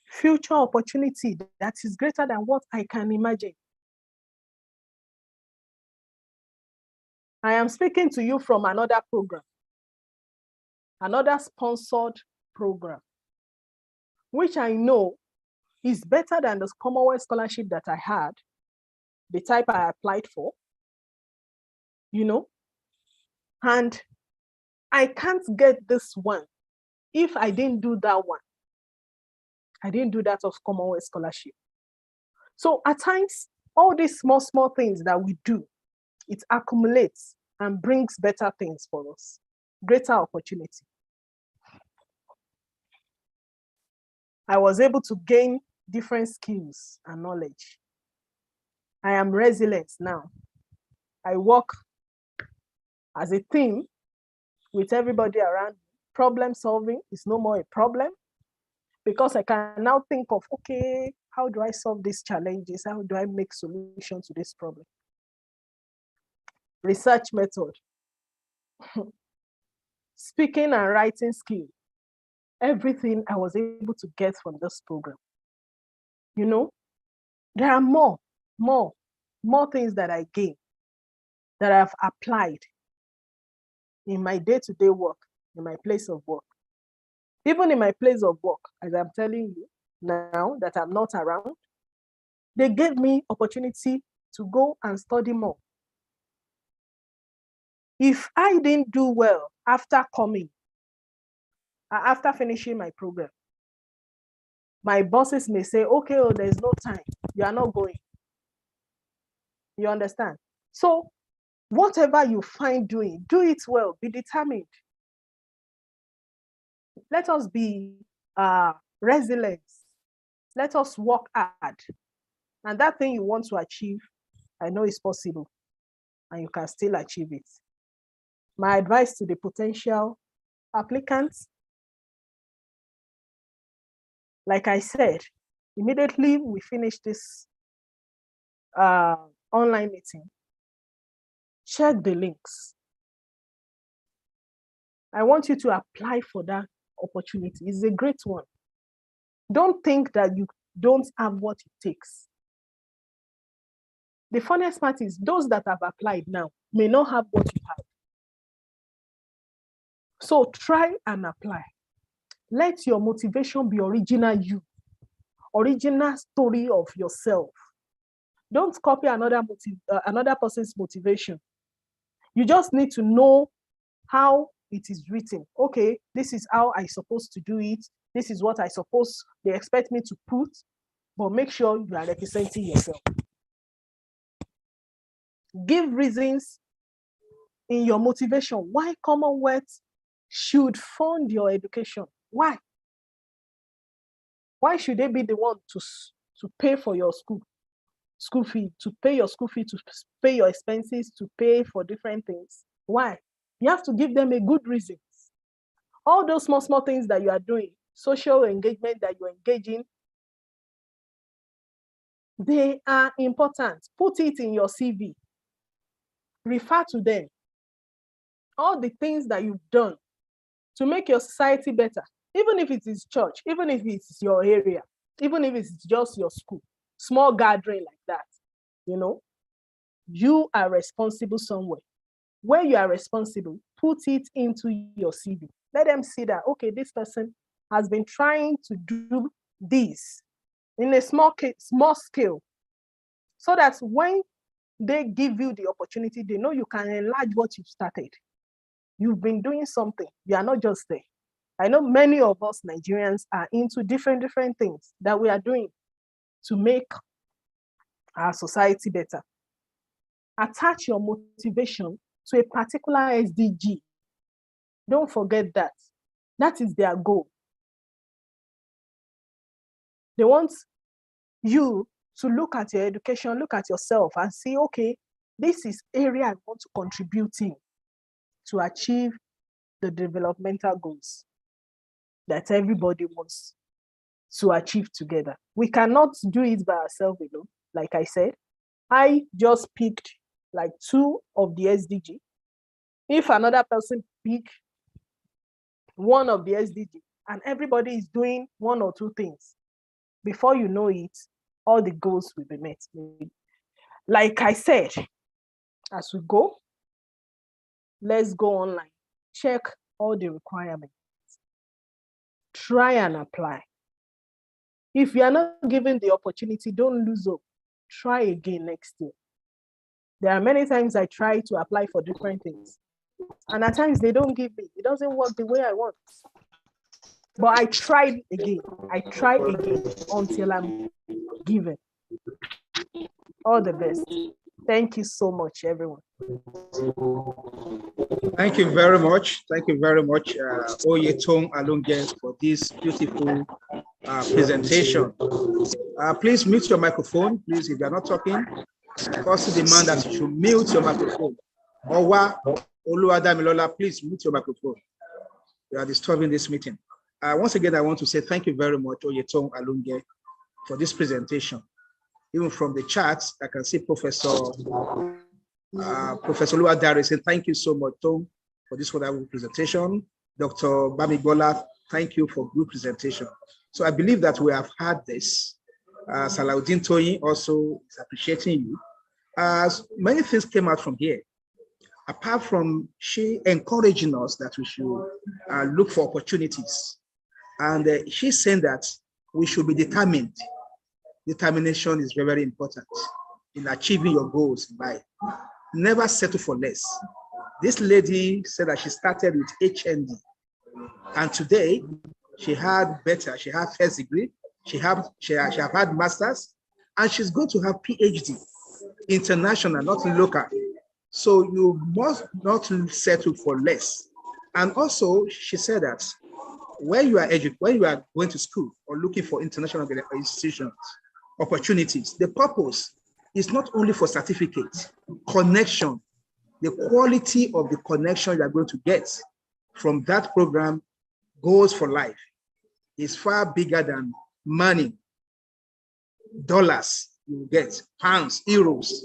C: Future opportunity that is greater than what I can imagine. I am speaking to you from another program, another sponsored program, which I know is better than the Commonwealth Scholarship that I had, the type I applied for, you know, and I can't get this one if I didn't do that one. I didn't do that of Commonwealth Scholarship. So at times, all these small things that we do, it accumulates and brings better things for us, greater opportunity. I was able to gain different skills and knowledge. I am resilient now. I work as a team with everybody around me. Problem solving is no more a problem because I can now think of, okay, how do I solve these challenges? How do I make solutions to this problem? Research method, speaking and writing skill, everything I was able to get from this program. You know, there are more things that I gain, that I've applied in my day-to-day work, in my place of work. Even in my place of work, as I'm telling you now that I'm not around, they gave me opportunity to go and study more. If I didn't do well after finishing my program, my bosses may say, okay, oh, there's no time. You are not going. You understand? So whatever you find doing, do it well, be determined. Let us be resilient. Let us work hard. And that thing you want to achieve, I know it's possible and you can still achieve it. My advice to the potential applicants, like I said, immediately we finish this online meeting, check the links. I want you to apply for that opportunity. It's a great one. Don't think that you don't have what it takes. The funniest part is those that have applied now may not have what you have. So try and apply. Let your motivation be original you, original story of yourself. Don't copy another person's motivation. You just need to know how it is written. Okay, this is how I supposed to do it. This is what they expect me to put, but make sure you are representing yourself. Give reasons in your motivation why Commonwealth should fund your education. Why? Why should they be the one to pay for your school fee, to pay your school fee, to pay your expenses, to pay for different things? Why? You have to give them a good reason. All those small things that you are doing, social engagement that you're engaging, they are important. Put it in your CV. Refer to them. All the things that you've done to make your society better, even if it is church, even if it's your area, even if it's just your school, small gathering like that, you are responsible somewhere. Where you are responsible, put it into your CV. Let them see that, okay, this person has been trying to do this in a small scale, so that when they give you the opportunity, they know you can enlarge what you've started. You've been doing something. You are not just there. I know many of us Nigerians are into different things that we are doing to make our society better. Attach your motivation to a particular SDG. Don't forget that. That is their goal. They want you to look at your education, look at yourself and see, okay, this is area I want to contribute in to achieve the developmental goals that everybody wants to achieve together. We cannot do it by ourselves alone. Like I said, I just picked like 2 of the SDG. If another person pick one of the SDG and everybody is doing 1 or 2 things, before you know it, all the goals will be met. Like I said, as we go, let's go online, check all the requirements, try and apply. If you are not given the opportunity, don't lose hope. Try again next year. There are many times I try to apply for different things, and at times they don't give me. It doesn't work the way I want. But I tried again. I try again until I'm given. All the best. Thank you so much, everyone.
A: Thank you very much. Thank you very much, Oyetoun Alonge, for this beautiful presentation. Please mute your microphone. Please, if you're not talking, also demand that you should mute your microphone. Owa Oluwadamilola, please mute your microphone. You are disturbing this meeting. Once again, I want to say thank you very much, Oyetoun Alonge, for this presentation. Even from the charts, I can see Professor Luadare saying thank you so much, Tom, for this wonderful presentation. Dr. Bamigola, thank you for good presentation. So I believe that we have had this. Salaudin Toyin also is appreciating you. Many things came out from here. Apart from she encouraging us that we should look for opportunities. And she's saying that we should be determined. Determination is very, very important in achieving your goals in life. Never settle for less. This lady said that she started with HND, and today she had first degree, she have had masters, and she's going to have PhD, international, not local. So you must not settle for less. And also, she said that when you are going to school or looking for international institutions, opportunities, the purpose is not only for certificates, connection, the quality of the connection you are going to get from that program goes for life is far bigger than money, dollars you get, pounds, euros.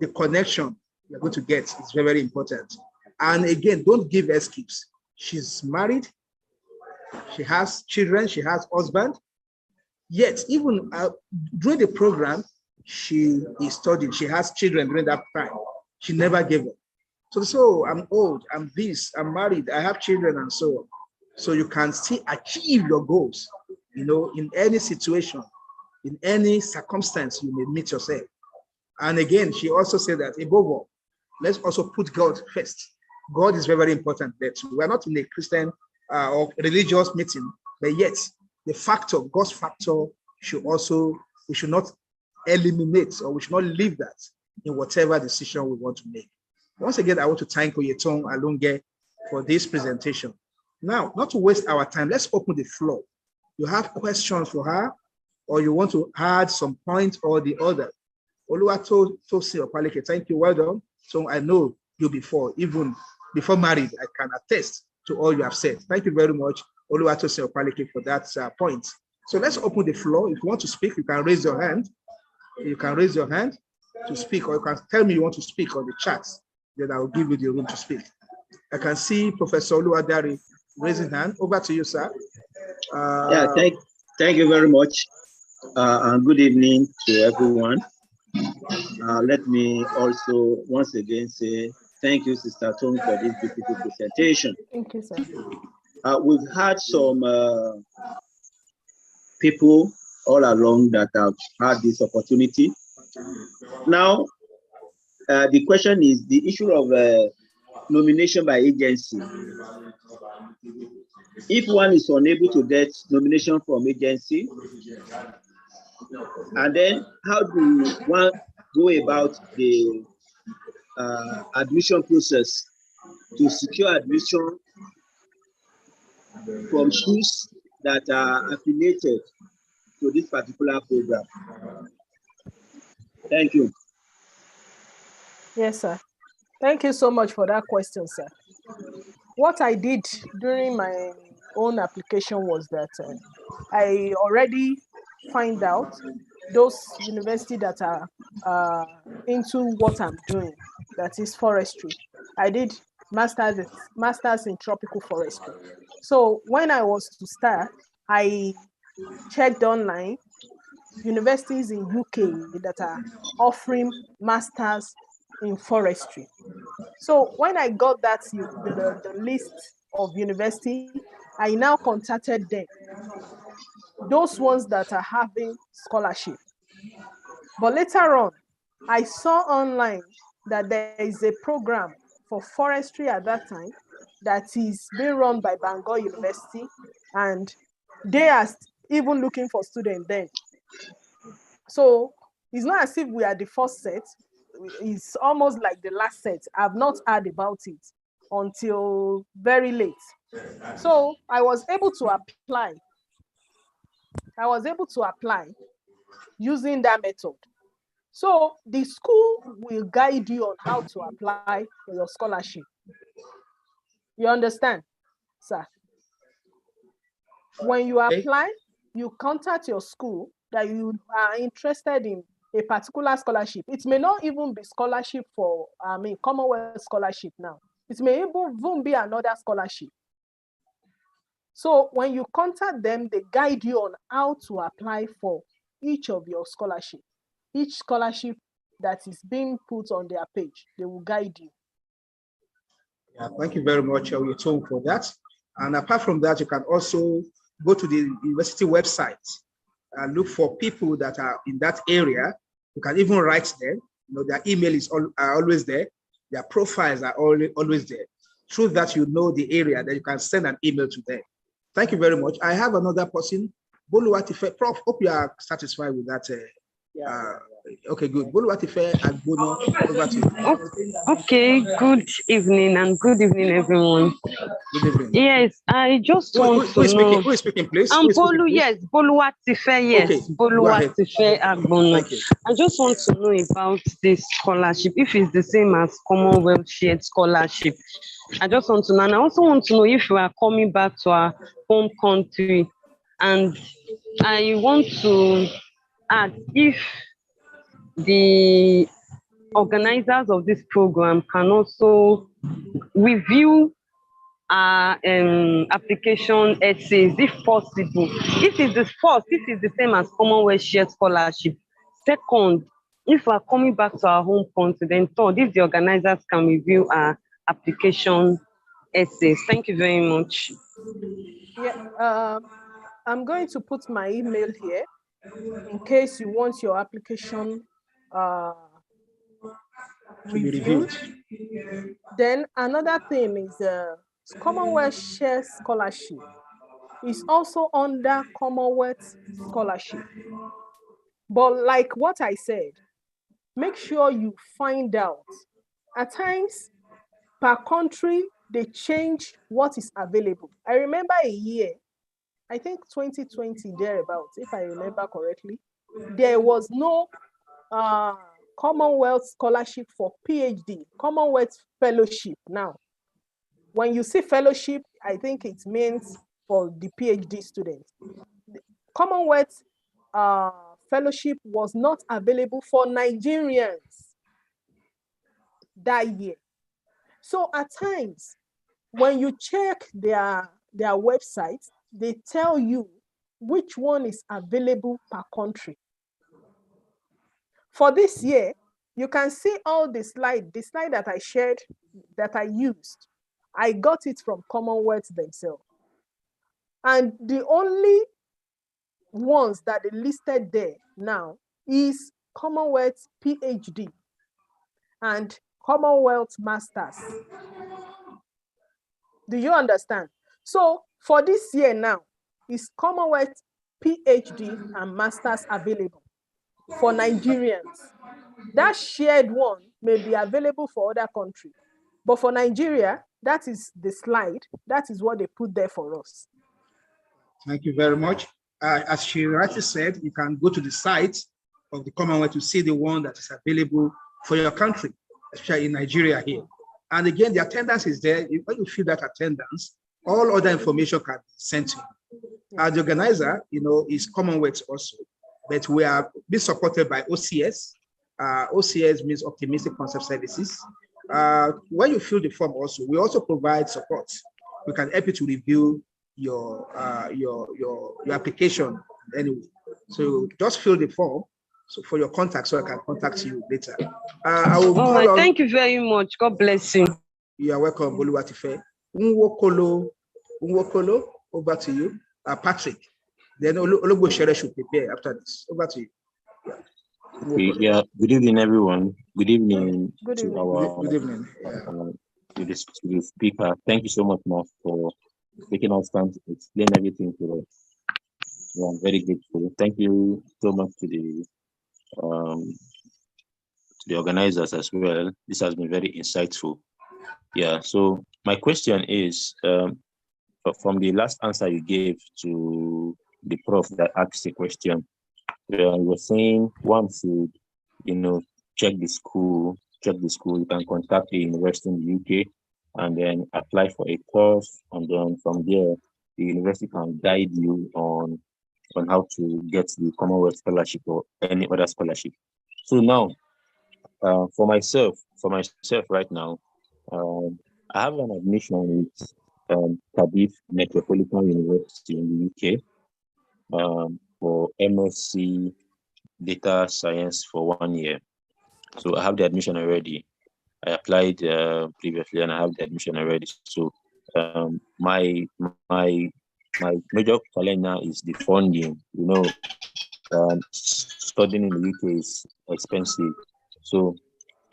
A: The connection you're going to get is very, very important. And again, don't give excuse. She's married, she has children, she has husband, Yet, even during the program, she is studying. She has children during that time. She never gave up. So I'm old, I'm this, I'm married, I have children, and so on. So you can still achieve your goals, in any situation, in any circumstance you may meet yourself. And again, she also said that above all, let's also put God first. God is very, very important there too. We're not in a Christian or religious meeting, but yet the factor, God's factor, we should not eliminate, or we should not leave that in whatever decision we want to make. Once again, I want to thank Oyetoun Alonge for this presentation. Now, not to waste our time, let's open the floor. You have questions for her, or you want to add some point or the other. Oluwatosin Opaleke, thank you, well done. So I know you even before married, I can attest to all you have said. Thank you very much, Oluwatosin Opaleke, for that point. So let's open the floor. If you want to speak, you can raise your hand. You can raise your hand to speak, or you can tell me you want to speak on the chat. Then I will give you the room to speak. I can see Professor Oluwadari raising hand. Over to you, sir.
E: Thank you very much, and good evening to everyone. Let me also once again say thank you, Sister Tom, for this beautiful presentation.
C: Thank you, sir.
E: We've had some people all along that have had this opportunity. Now, the question is the issue of nomination by agency. If one is unable to get nomination from agency, and then how do one go about the admission process to secure admission from schools that are affiliated to this particular program? Thank you.
C: Yes, sir. Thank you so much for that question, sir. What I did during my own application was that I already find out those universities that are into what I'm doing, that is forestry. I did masters in tropical forestry. So when I was to start, I checked online universities in UK that are offering masters in forestry. So when I got that the list of university, I now contacted them, those ones that are having scholarship. But later on, I saw online that there is a program for forestry at that time that is being run by Bangor University, and they are even looking for students then. So it's not as if we are the first set. It's almost like the last set. I've not heard about it until very late. So I was able to apply. Using that method. So the school will guide you on how to apply for your scholarship. You understand, sir? When you apply, you contact your school that you are interested in a particular scholarship. It may not even be scholarship for, Commonwealth Scholarship now. It may even be another scholarship. So when you contact them, they guide you on how to apply for each of your scholarship. Each scholarship that is being put on their page, they will guide you.
A: Yeah, thank you very much, Oyetoun, for that. And apart from that, you can also go to the university website and look for people that are in that area. You can even write them. Their email are always there. Their profiles are always there. Through that, the area that you can send an email to them. Thank you very much. I have another person, Boluwatife. Prof, hope you are satisfied with that. Okay, good. Boluwatife and Bono, over to you.
D: Okay, good evening and good evening, everyone.
A: Good evening.
D: Yes, I just want to know.
A: Who is speaking, please?
D: I'm Bolu, yes. Boluwatife, yes.
A: Okay,
D: Boluwatife Agbono. I just want to know about this scholarship, if it's the same as Commonwealth Shared Scholarship. I just want to know. And I also want to know if we are coming back to our home country. And I want to ask if the organizers of this program can also review application essays, if possible. If it's the first, this is the same as Commonwealth Shared Scholarship. Second, if we're coming back to our home country, then third, if the organizers can review our application essays. Thank you very much.
C: Yeah, I'm going to put my email here in case you want your application reviewed. Then another thing is Commonwealth Share Scholarship is also under Commonwealth Scholarship. But like what I said, make sure you find out. At times, per country, they change what is available. I remember a year, I think 2020 thereabouts, if I remember correctly, there was no Commonwealth Scholarship for PhD, Commonwealth Fellowship. Now, when you see fellowship, I think it means for the PhD students. Commonwealth Fellowship was not available for Nigerians that year. So at times, when you check their website, they tell you which one is available per country. For this year, you can see all the slide that I shared, that I used. I got it from Commonwealth themselves. And the only ones that they listed there now is Commonwealth PhD and Commonwealth Masters. Do you understand? So for this year now, is Commonwealth PhD and Masters available for Nigerians? That shared one may be available for other countries, but for Nigeria, that is the slide. That is what they put there for us.
A: Thank you very much. As she rightly said, you can go to the site of the Commonwealth to see the one that is available for your country, especially in Nigeria here. And again, the attendance is there. When you fill that attendance, all other information can be sent to you. The organizer, is Commonwealth also, but we are being supported by OCS. OCS means Optimistic Concept Services. When you fill the form also, we also provide support. We can help you to review your application anyway. So just fill the form. So for your contact, so I can contact you later. I will call on.
D: Thank you very much. God bless you.
A: You are welcome, Boluwatife. Nwokolo, over to you. Patrick. Then Ologbo Shere should prepare after this. Over to you.
F: Yeah. Good evening, everyone. Good evening
A: to
F: the speaker. Thank you so much, Mark, for taking our time to explain everything to us. Yeah, I'm very grateful. Thank you so much to the organizers as well. This has been very insightful. Yeah. So my question is, from the last answer you gave to the prof that asked the question, you were saying one should, check the school. You can contact the university in the UK and then apply for a course, and then from there, the university can guide you on how to get the Commonwealth Scholarship or any other scholarship. So now, for myself right now, I have an admission with Cardiff Metropolitan University in the UK for MSc Data Science for 1 year. So I have the admission already. I applied previously and I have the admission already. So my major challenge now is the funding. Studying in the UK is expensive. So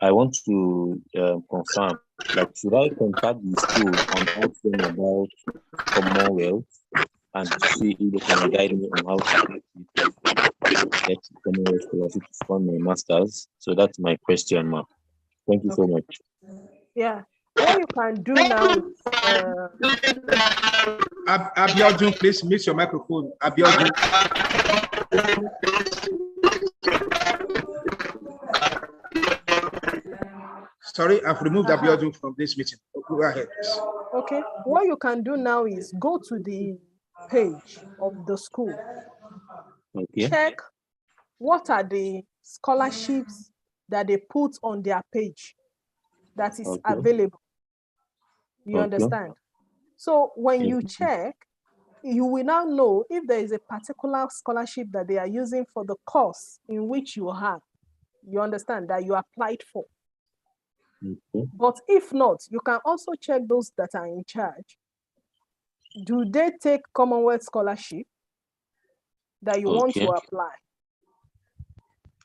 F: I want to confirm, should I contact the school and ask them about Commonwealth and see if they can guide me on how to get Commonwealth Scholarship to fund my master's? So that's my question, Mark. Thank you so much.
C: Yeah. What you can do now is
A: Abiodun, please mute your microphone. Abiodun. Sorry, I've removed Abiodun from this meeting. Go ahead, please.
C: Okay. What you can do now is go to the page of the school.
F: Okay.
C: Check what are the scholarships that they put on their page that is available. You understand? So when you check, you will now know if there is a particular scholarship that they are using for the course in which you have. You understand that you applied for.
F: Okay.
C: But if not, you can also check those that are in charge. Do they take Commonwealth Scholarship that you want to apply?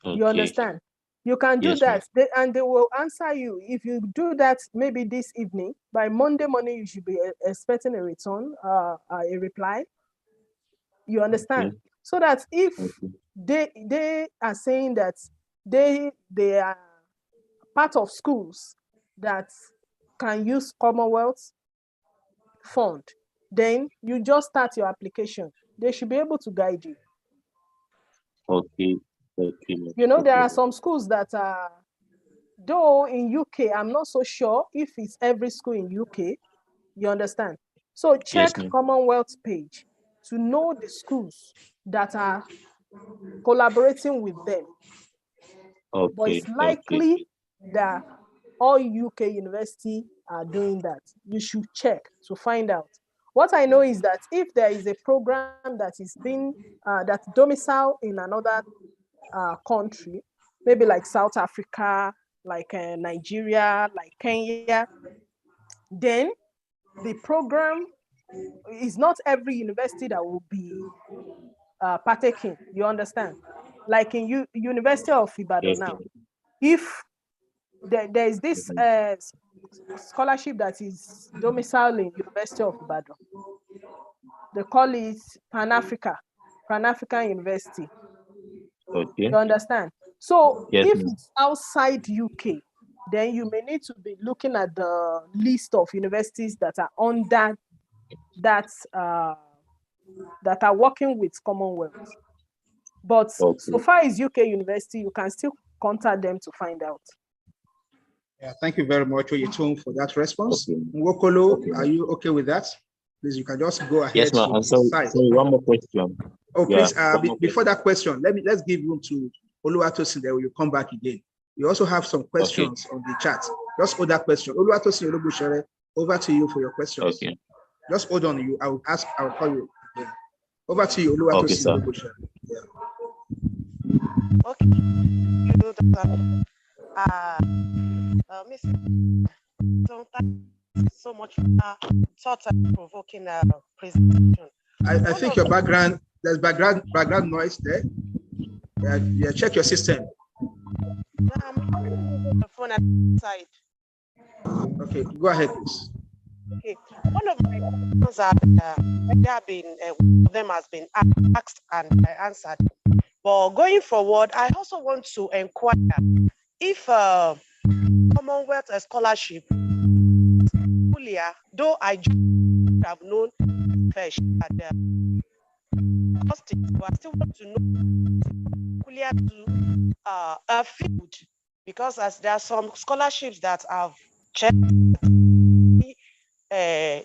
C: You understand? You can do that, and they will answer you. If you do that, maybe this evening, by Monday morning, you should be expecting a return, a reply. You understand? So that if they are saying that they are part of schools that can use Commonwealth fund, then you just start your application. They should be able to guide you.
F: Okay.
C: You know, there are some schools that are, though in UK, I'm not so sure if it's every school in UK. You understand? So check Commonwealth page to know the schools that are collaborating with them. But it's likely that all UK universities are doing that. You should check to find out. What I know is that if there is a program that is being that's domiciled in another country, maybe like South Africa, like Nigeria, like Kenya, then the program is not every university that will be partaking. You understand? Like in University of Ibadan now, if there is this scholarship that is domiciled in University of Ibadan, they call it Pan-African University. You understand? So if it's outside UK, then you may need to be looking at the list of universities that are under that that are working with Commonwealth. But so far as UK university, you can still contact them to find out.
A: Yeah, thank you very much, Oyetoun, for that response. Nwokolo, are you okay with that? Please, you can just go ahead.
F: Yes, ma'am. I'm sorry, one more question.
A: Oh, please, before that question, let's give room to Oluwatosin, then you come back again. We also have some questions on the chat. Just hold that question. Oluwatosin Olugushere, over to you for your questions.
F: Okay.
A: Just hold on. I'll call you again. Over to you, Oluwatosin Olugushere. Yeah.
G: So much thought-provoking presentation.
A: I think your background, there's background noise there. Yeah, check your system.
G: I'm on the phone at the side.
A: Okay, go ahead, please.
G: Okay, one of my questions one of them has been asked and I answered. But going forward, I also want to inquire if Commonwealth Scholarship, though I have known first at I still want to know to a field, because as there are some scholarships that have checked, they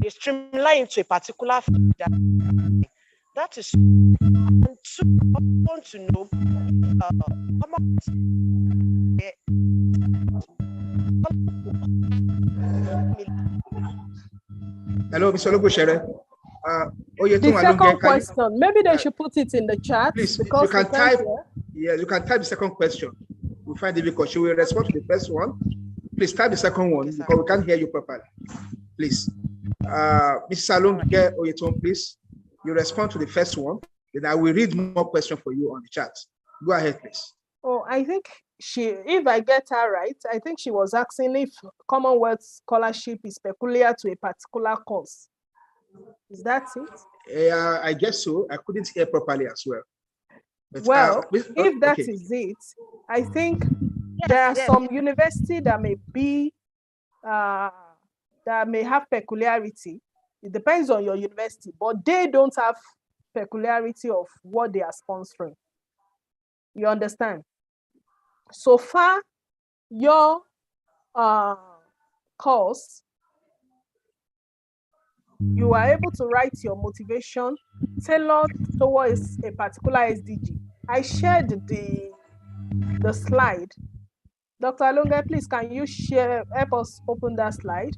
G: streamline into a particular field that is. And two, I want to know
A: Hello, Mr. Olugushere.
C: The second question, maybe they should put it in the chat.
A: Please,
C: because
A: you can type. Yeah, you can type the second question. We find it because she will respond to the first one. Please type the second one because we can't hear you properly. Please, Mrs. Alonge Oyetoun, please, you respond to the first one. Then I will read more questions for you on the chat. Go ahead, please.
C: Oh, I think if I get her right, I think she was asking if Commonwealth Scholarship is peculiar to a particular course. Is that it?
A: Yeah, I guess so. I couldn't hear properly as well. But,
C: if that is it, I think there are some universities that may be that may have peculiarity. It depends on your university, but they don't have peculiarity of what they are sponsoring. You understand? So far, your course, you are able to write your motivation tailored towards a particular SDG. I shared the slide. Dr. Alonge, please, can you help us open that slide?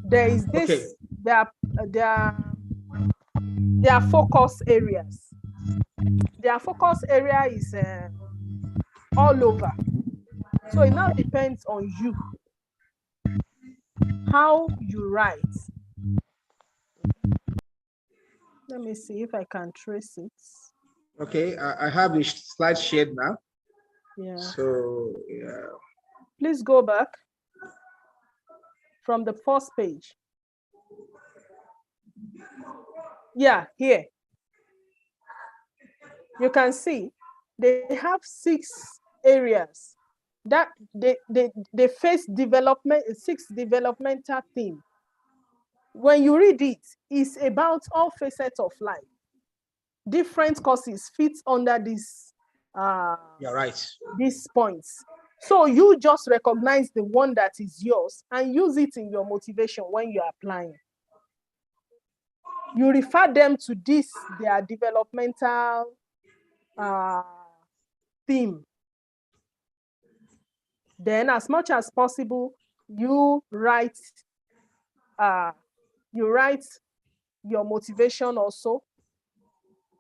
C: There is this, there are their focus areas. Their focus area is all over. So it now depends on you, how you write. Let me see if I can trace it.
A: Okay, I have the slide shared now.
C: Yeah.
A: So, yeah.
C: Please go back from the first page. Yeah, here. You can see they have 6 areas that they face development, 6 developmental themes. When you read it, it's about all facets of life. Different courses fit under this.
A: You're right.
C: These points. So you just recognize the one that is yours and use it in your motivation when you're applying. You refer them to this, their developmental theme. Then, as much as possible, you write your motivation also,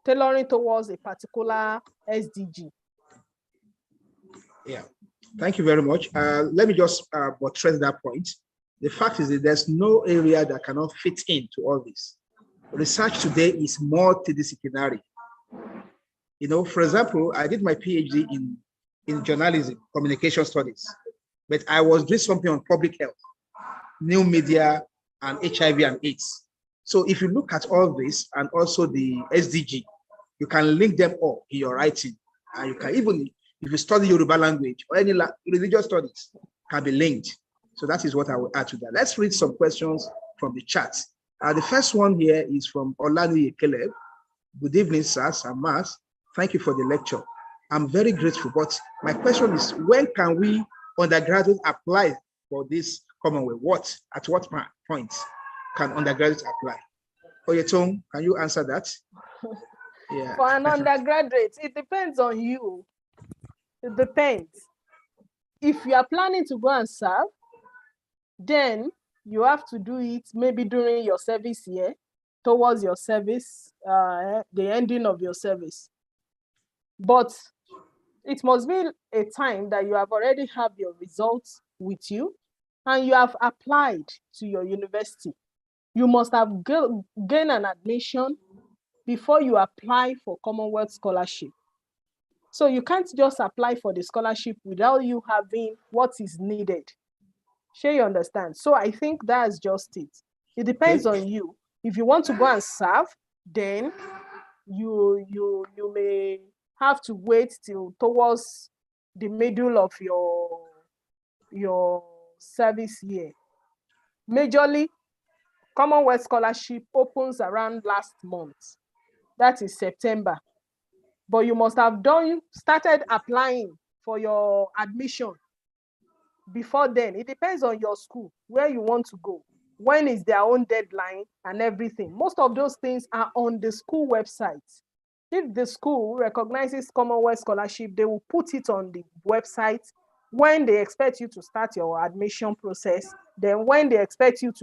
C: tailoring towards a particular SDG.
A: Yeah, thank you very much. Let me just buttress that point. The fact is that there's no area that cannot fit into all this. Research today is multidisciplinary. You know, for example, I did my PhD in journalism, communication studies, but I was doing something on public health, new media, and HIV and AIDS. So if you look at all this and also the SDG, you can link them up in your writing, and you can even, if you study Yoruba language or any religious studies, can be linked. So that is what I will add to that. Let's read some questions from the chat. The first one here is from Olani Caleb. Good evening, sirs and Mas. Thank you for the lecture. I'm very grateful, but my question is, when can we undergraduates apply for this Commonwealth? At what point can undergraduates apply? Oyetoun, can you answer that? Yeah.
C: For an undergraduate, it depends on you. It depends. If you are planning to go and serve, then you have to do it maybe during your service year, towards your service, the ending of your service. But it must be a time that you have already have your results with you and you have applied to your university. You must have gained an admission before you apply for Commonwealth Scholarship. So you can't just apply for the scholarship without you having what is needed. Sure, you understand? So I think that's just it. It depends on you. If you want to go and serve, then you may have to wait till towards the middle of your service year. Majorly, Commonwealth Scholarship opens around last month. That is September. But you must have started applying for your admission before then. It depends on your school, where you want to go, when is their own deadline and everything. Most of those things are on the school website. If the school recognizes Commonwealth Scholarship, they will put it on the website when they expect you to start your admission process, then when they expect you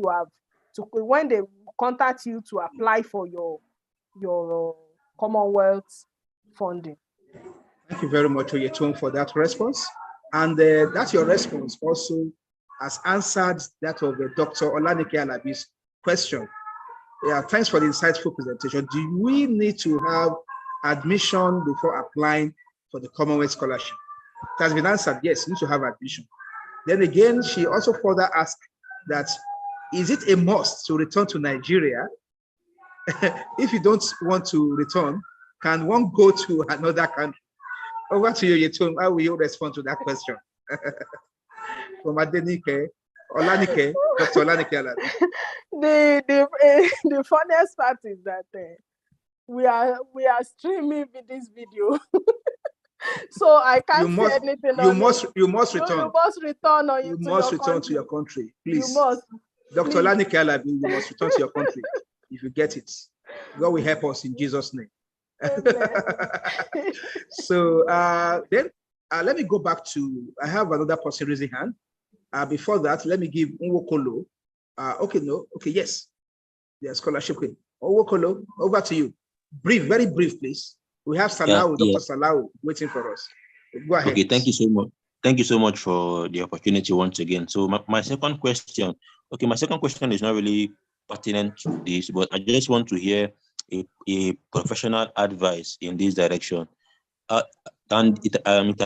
C: when they contact you to apply for your Commonwealth funding.
A: Thank you very much, Oyetoun, for that response. And that's your response also has answered that of Dr. Olanike Alabi's question. Yeah, thanks for the insightful presentation. Do we need to have admission before applying for the Commonwealth Scholarship? It has been answered, yes, you need to have admission. Then again, she also further asked that, is it a must to return to Nigeria? If you don't want to return, can one go to another country? Over to you, Oyetoun. How will you respond to that question? From Adenike, Olanike, Dr. Olanike Alabi.
C: The funniest part is that we are streaming this video. So I can't say anything.
A: You must return.
C: You must return or
A: you must return to your country, please.
C: You must.
A: Dr. Olanike Alabi, you must return to your country if you get it. God will help us in Jesus' name. So then let me go back to, I have another person raising hand. Before that, let me give Nwokolo. Okay, yes. their scholarship claim. Owokolo, over to you. Brief, very brief, please. We have Salau,
F: Yeah.
A: Dr. Salau waiting for us. Go ahead.
F: Okay, thank you so much. Thank you so much for the opportunity once again. So my second question, is not really pertinent to this, but I just want to hear a professional advice in this direction. And it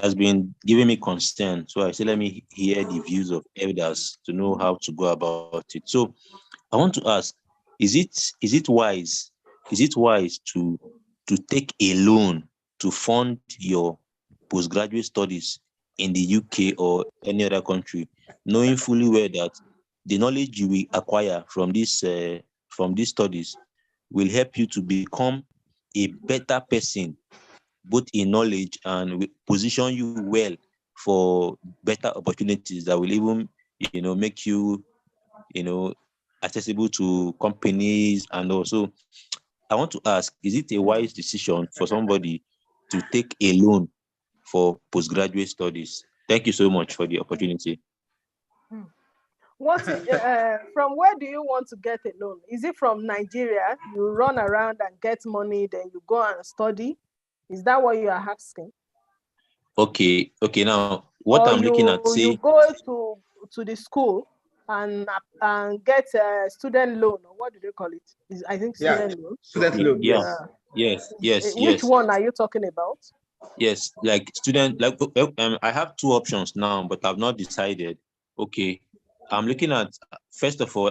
F: has been giving me concern. So I say, let me hear the views of elders to know how to go about it. So I want to ask, is it wise to take a loan to fund your postgraduate studies in the UK or any other country, knowing fully well that the knowledge you will acquire from these studies will help you to become a better person, both in knowledge and will position you well for better opportunities that will even, make you, accessible to companies. And also, I want to ask, is it a wise decision for somebody to take a loan for postgraduate studies? Thank you so much for the opportunity.
C: From where do you want to get a loan? Is it from Nigeria? You run around and get money, then you go and study? Is that what you are asking?
F: Okay. Now, what I'm looking at, say,
C: you go to the school and get a student loan, or what do they call it? I think student loan.
A: Student loan.
F: Yes.
C: Which one are you talking about?
F: Yes, like student, I have two options now, but I've not decided. Okay, I'm looking at, first of all,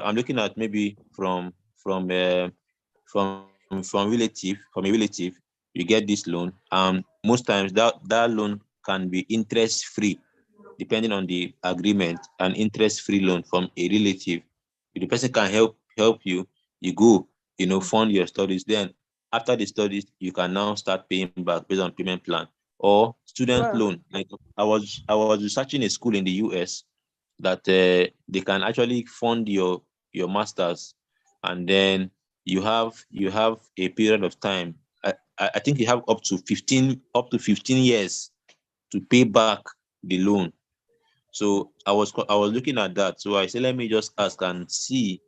F: maybe from a relative, you get this loan. Most times that loan can be interest free, depending on the agreement. An interest free loan from a relative, if the person can help you, you go, fund your studies. Then after the studies, you can now start paying back based on payment plan. Or student loan. Like I was researching a school in the US that they can actually fund your masters, and then you have a period of time. I think you have up to 15 years to pay back the loan. So I was looking at that. So I said, let me just ask and see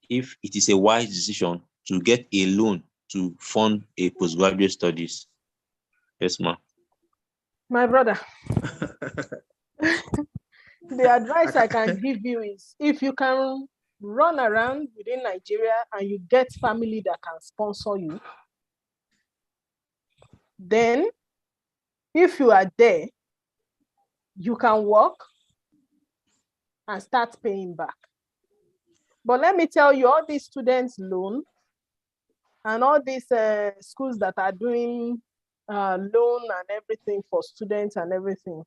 F: if it is a wise decision to get a loan to fund a postgraduate studies. Yes, ma'am.
C: My brother, the advice I can give you is, if you can run around within Nigeria and you get family that can sponsor you, then if you are there, you can work and start paying back. But let me tell you, all these students' loan and all these schools that are doing loan and everything for students and everything,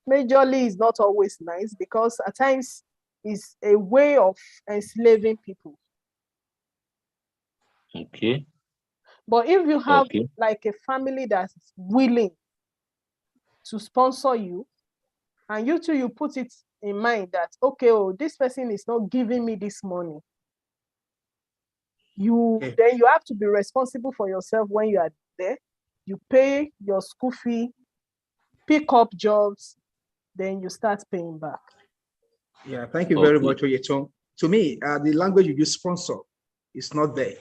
C: majorly is not always nice, because at times it's a way of enslaving people.
F: Okay.
C: But if you have like a family that's willing to sponsor you, and you too, you put it in mind that, okay, this person is not giving me this money, then you have to be responsible for yourself when you are there. You pay your school fee, pick up jobs, then you start paying back.
A: Yeah, thank you very much, Oyetoun. To me, the language you use, sponsor, is not there.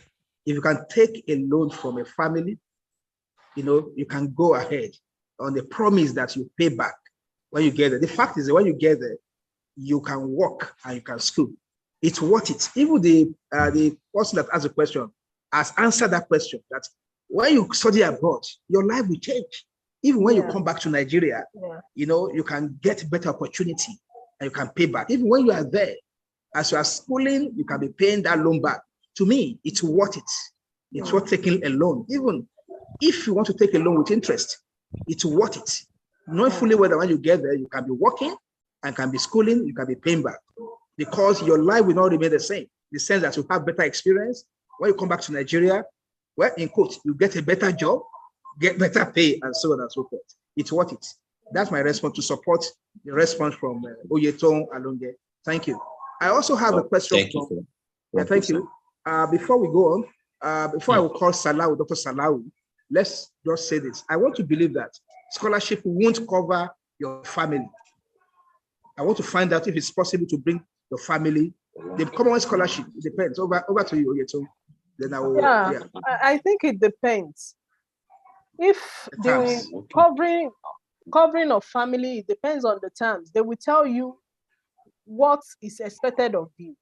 A: If you can take a loan from a family, you can go ahead on the promise that you pay back when you get there. The fact is that when you get there, you can work and you can school. It's worth it. Even the person that asked the question has answered that question, that when you study abroad, your life will change. Even when you come back to Nigeria, you can get better opportunity and you can pay back. Even when you are there, as you are schooling, you can be paying that loan back. To me, it's worth it. It's worth taking a loan. Even if you want to take a loan with interest, it's worth it. Knowing fully well that when you get there, you can be working and can be schooling, you can be paying back, because your life will not remain the same. In the sense that you have better experience. When you come back to Nigeria, well, in quotes, you get a better job, get better pay, and so on and so forth. It's worth it. That's my response, to support the response from Oyetoun Alonge. Thank you. I also have a question. Thank you. Before we go on, before I will call Salau, Dr. Salau, let's just say this. I want to believe that scholarship won't cover your family. I want to find out if it's possible to bring your family The Commonwealth Scholarship, it depends. Over to you, Oyetoun. Then I will,
C: Yeah, I think it depends. If the covering of family, it depends on the terms. They will tell you what is expected of you.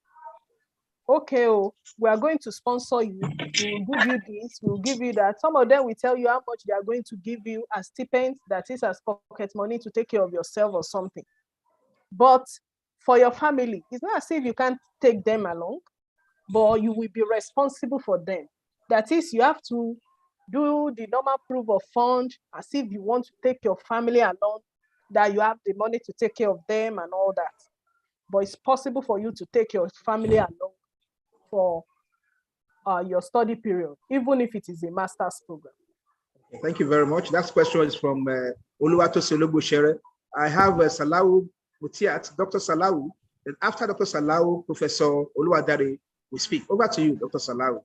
C: Okay, oh, we are going to sponsor you. We will give you this, we will give you that. Some of them will tell you how much they are going to give you as stipend, that is as pocket money to take care of yourself or something. But for your family, it's not as if you can't take them along, but you will be responsible for them. That is, you have to do the normal proof of fund as if you want to take your family along, that you have the money to take care of them and all that. But it's possible for you to take your family along for your study period, even if it is a master's program.
A: Thank you very much. That question is from Oluwatosin Ologoshere. I have Salahu Mutiat, Dr. Salahu, and after Dr. Salahu, Professor Oluwadare will speak. Over to you, Dr. Salahu.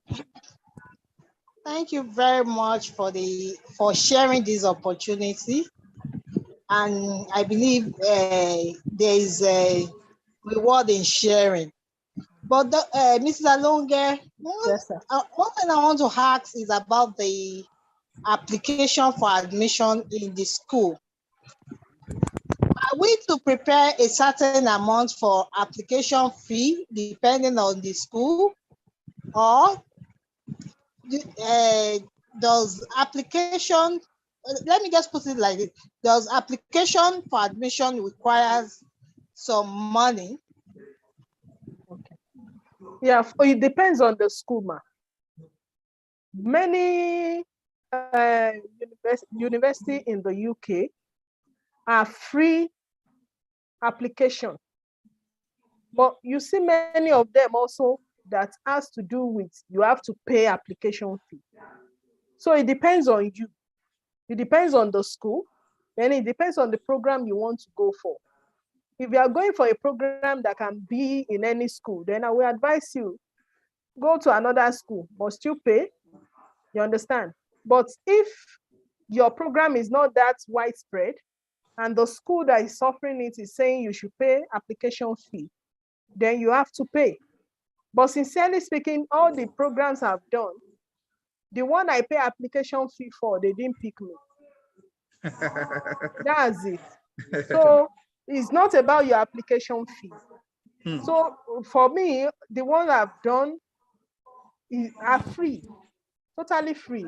H: Thank you very much for sharing this opportunity. And I believe there is a reward in sharing. But Mrs. Alonge, one thing I want to ask is about the application for admission in the school. Are we to prepare a certain amount for application fee depending on the school, or does application, let me just put it like this, does application for admission requires some money?
C: Okay. Yeah, it depends on the school, ma. Many universities in the UK are free application, but you see many of them also that has to do with you have to pay application fee. So it depends on you. It depends on the school, and it depends on the program you want to go for. If you are going for a program that can be in any school, then I will advise you, go to another school, but still pay. You understand? But if your program is not that widespread, and the school that is offering it is saying you should pay application fee, then you have to pay. But sincerely speaking, all the programs I've done, the one I pay application fee for, they didn't pick me. That's it. So it's not about your application fee. So for me, the ones I've done are free, totally free,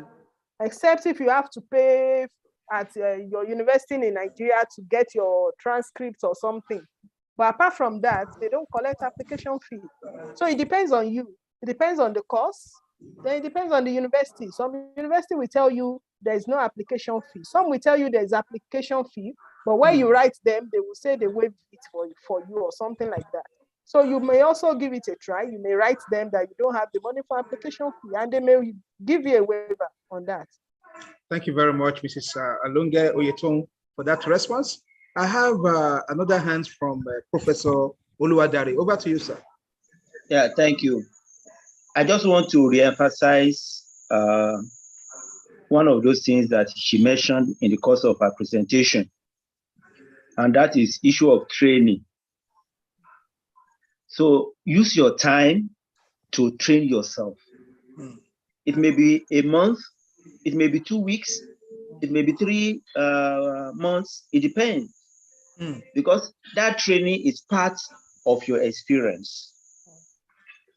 C: except if you have to pay at your university in Nigeria to get your transcripts or something. But apart from that, they don't collect application fee. So it depends on you. It depends on the course. Then it depends on the university. Some university will tell you there is no application fee. Some will tell you there's application fee, but when you write them, they will say they waive it for you or something like that. So you may also give it a try. You may write them that you don't have the money for application fee, and they may give you a waiver on that.
A: Thank you very much, Mrs. Alonge Oyetoun, for that response. I have another hand from Professor Oluwadare. Over to you, sir.
E: Yeah, thank you. I just want to reemphasize one of those things that she mentioned in the course of her presentation, and that is issue of training. So use your time to train yourself. It may be a month, it may be 2 weeks, it may be 3 months, it depends. Because that training is part of your experience.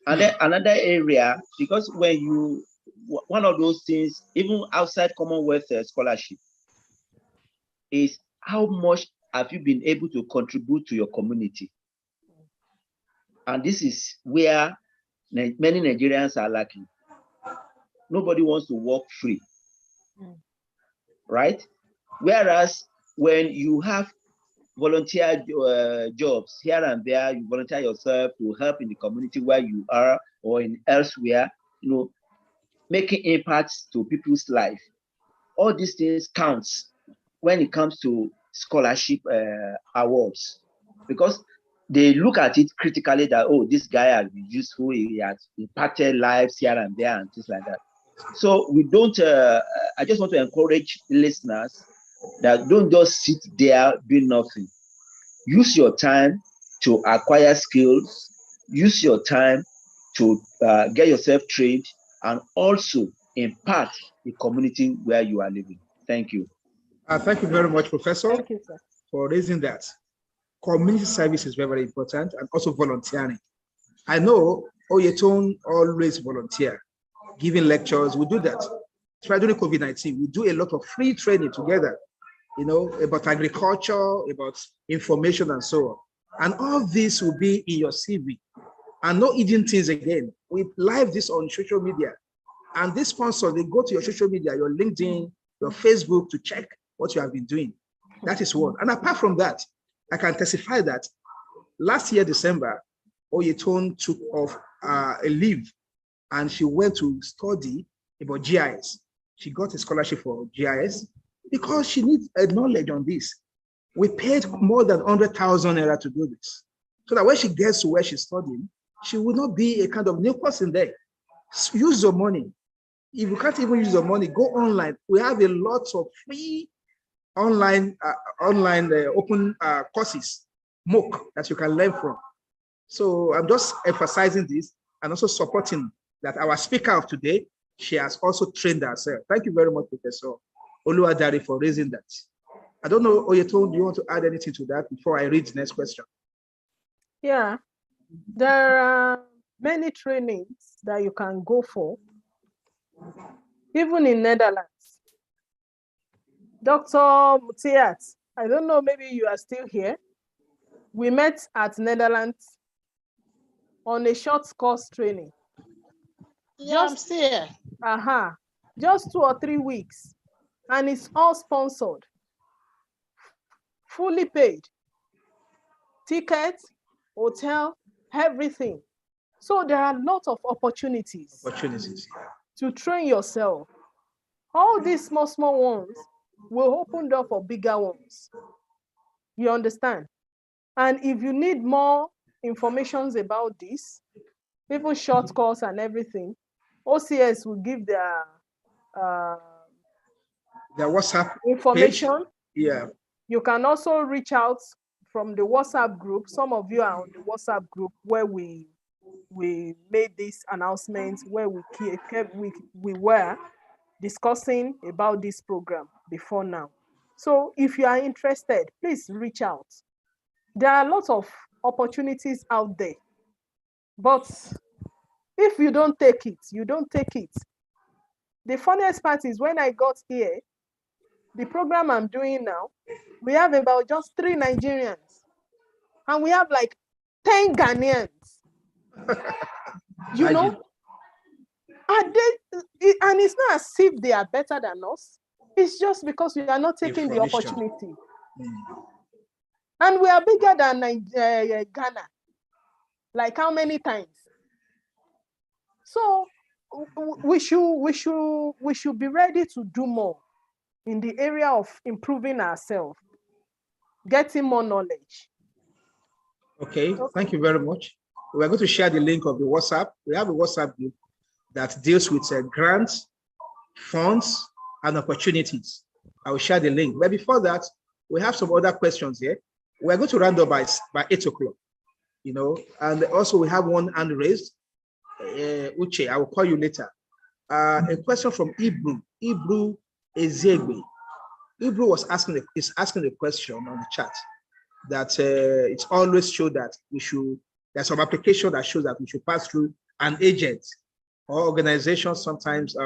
E: And then another area, because when you, one of those things, even outside Commonwealth Scholarship, is how much have you been able to contribute to your community? And this is where many Nigerians are lacking. Nobody wants to work free, right? Whereas when you have volunteer jobs here and there, you volunteer yourself to help in the community where you are or in elsewhere, you know, making impacts to people's life. All these things counts when it comes to scholarship awards, because they look at it critically that, oh, this guy has been useful, he has impacted lives here and there and things like that. So we don't, I just want to encourage listeners that don't just sit there doing nothing. Use your time to acquire skills, use your time to get yourself trained and also impact the community where you are living. Thank you.
A: Thank you very much, Professor,
C: Thank you, sir.
A: for raising that. Community service is very, very important, and also volunteering. I know Oyetoun always volunteer, giving lectures. We do that. Try during COVID-19, we do a lot of free training together, you know, about agriculture, about information, and so on. And all this will be in your CV. And no hidden things again. We live this on social media. And this sponsor, they go to your social media, your LinkedIn, your Facebook to check what you have been doing. That is one. And apart from that, I can testify that last year, December, Oyetoun took off a leave and she went to study about GIS. She got a scholarship for GIS because she needs a knowledge on this. We paid more than 100,000 naira to do this. So that when she gets to where she's studying, she will not be a kind of new person there. Use your money. If you can't even use your money, go online. We have a lot of free online open courses, MOOC, that you can learn from. So I'm just emphasizing this and also supporting that our speaker of today, she has also trained herself. Thank you very much, Professor Oluwadari, for raising that. I don't know, Oyetoun, do you want to add anything to that before I read the next question?
C: Yeah, there are many trainings that you can go for, even in Netherlands. Dr. Mutiat, I don't know, maybe you are still here. We met at Netherlands on a short course training.
H: Yeah, I'm still here.
C: Just 2 or 3 weeks, and it's all sponsored, fully paid, tickets, hotel, everything. So there are a lot of opportunities to train yourself. All these small ones will open door for bigger ones. You understand? And if you need more information about this, even short course and everything, OCS will give their
A: WhatsApp
C: information.
A: page. Yeah.
C: You can also reach out from the WhatsApp group. Some of you are on the WhatsApp group where we made this announcement, where we were discussing about this program before now. So if you are interested, please reach out. There are lots of opportunities out there, but if you don't take it, you don't take it. The funniest part is when I got here, the program I'm doing now, we have about just 3 Nigerians, and we have like 10 Ghanaians. You know, and it's not as if they are better than us. It's just because we are not taking the opportunity. And we are bigger than Ghana. Like how many times? So we should be ready to do more in the area of improving ourselves, getting more knowledge.
A: Okay, thank you very much. We're going to share the link of the WhatsApp. We have a WhatsApp group that deals with grants, funds, and opportunities. I will share the link. But before that, we have some other questions here. We're going to round up by 8 o'clock, you know, and also we have one hand raised. Uche, I will call you later. A question from Ibru Ezegbe. Ibru is asking a question on the chat that it's always show that there's some application that shows that we should pass through an agent or organization sometimes,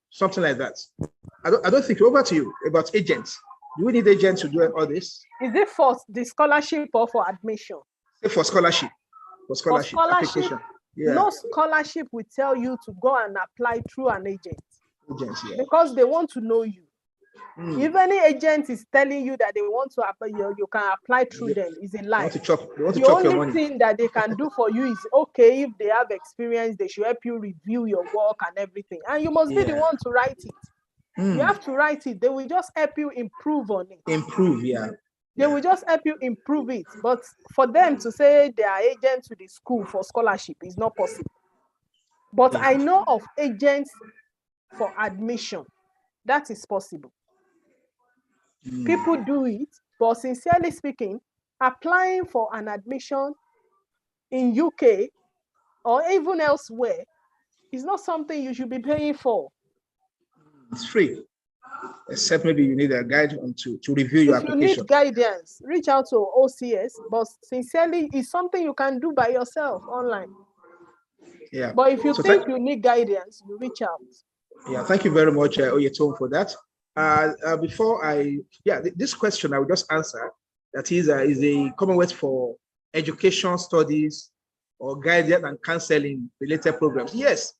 A: something like that. I don't think, over to you about agents. Do we need agents to do all this?
C: Is it for the scholarship or for admission?
A: For scholarship. For scholarship application. Yeah.
C: No scholarship will tell you to go and apply through an agent.
A: Agents, yeah.
C: Because they want to know you. If any agent is telling you that they want to apply, you can apply through them, is a lie.
A: They want to chop your money.
C: The only thing that they can do for you is, okay, if they have experience, they should help you review your work and everything. And you must be the one to write it. You have to write it. They will just help you improve on it.
A: Improve, yeah.
C: They will just help you improve it. But for them to say they are agents to the school for scholarship is not possible. But I know of agents for admission. That is possible. People do it, but sincerely speaking, applying for an admission in UK or even elsewhere is not something you should be paying for.
A: It's free, except maybe you need a guide to review your
C: If you
A: application.
C: need guidance, reach out to OCS, but sincerely, it's something you can do by yourself online.
A: Yeah.
C: But if you
A: So
C: think you need guidance, you reach out.
A: Yeah, thank you very much, Oyetoun, for that. This question I will just answer. That is the Commonwealth for Education Studies or Guidance and Counseling related programs. Yes,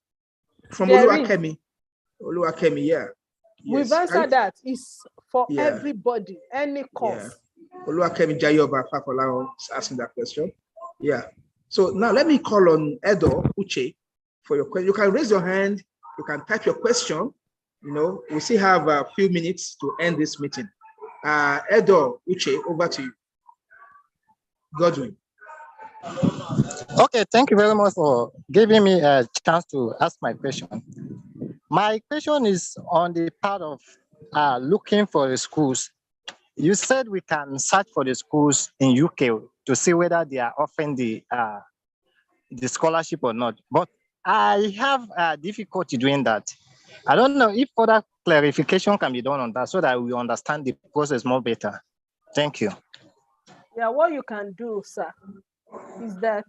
A: from Oluwakemi, yeah.
C: We've
A: Yes.
C: answered that. It's for
A: Yeah.
C: everybody, any course.
A: Yeah. Oluwakemi Jayoba Fafolao is asking that question. Yeah. So now let me call on Edo Uche for your question. You can raise your hand. You can type your question. You know, we still have a few minutes to end this meeting. Edo Uche, over to you. Godwin.
I: Okay, thank you very much for giving me a chance to ask my question. My question is on the part of looking for the schools. You said we can search for the schools in UK to see whether they are offering the scholarship or not. But I have difficulty doing that. I don't know if further clarification can be done on that so that we understand the process more better. Thank you.
C: Yeah, what you can do, sir, is that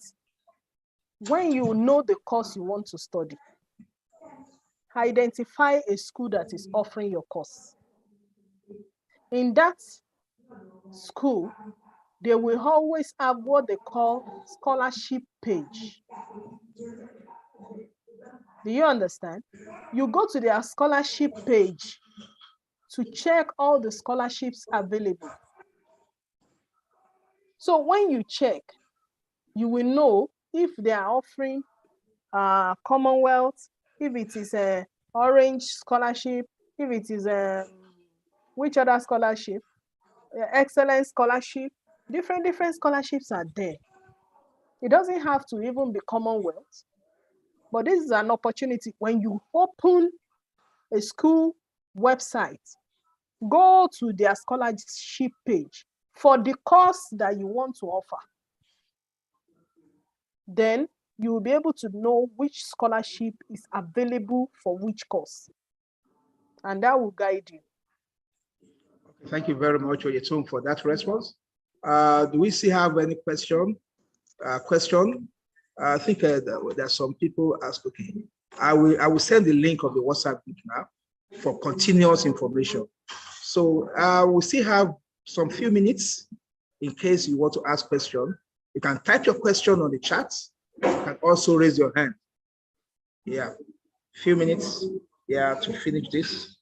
C: when you know the course you want to study, identify a school that is offering your course. In that school, they will always have what they call scholarship page. Do you understand? You go to their scholarship page to check all the scholarships available. So when you check, you will know if they are offering Commonwealth, if it is a Orange scholarship, if it is which other scholarship, Excellence scholarship, different scholarships are there. It doesn't have to even be Commonwealth, but this is an opportunity. When you open a school website, go to their scholarship page for the course that you want to offer. Then you will be able to know which scholarship is available for which course. And that will guide you.
A: Thank you very much, Oyetoun, for that response. Do we still have any question? I think there are some people ask. Okay, I will send the link of the WhatsApp group now for continuous information. So we still have some few minutes in case you want to ask question. You can type your question on the chat. You can also raise your hand. Yeah, few minutes. Yeah, to finish this.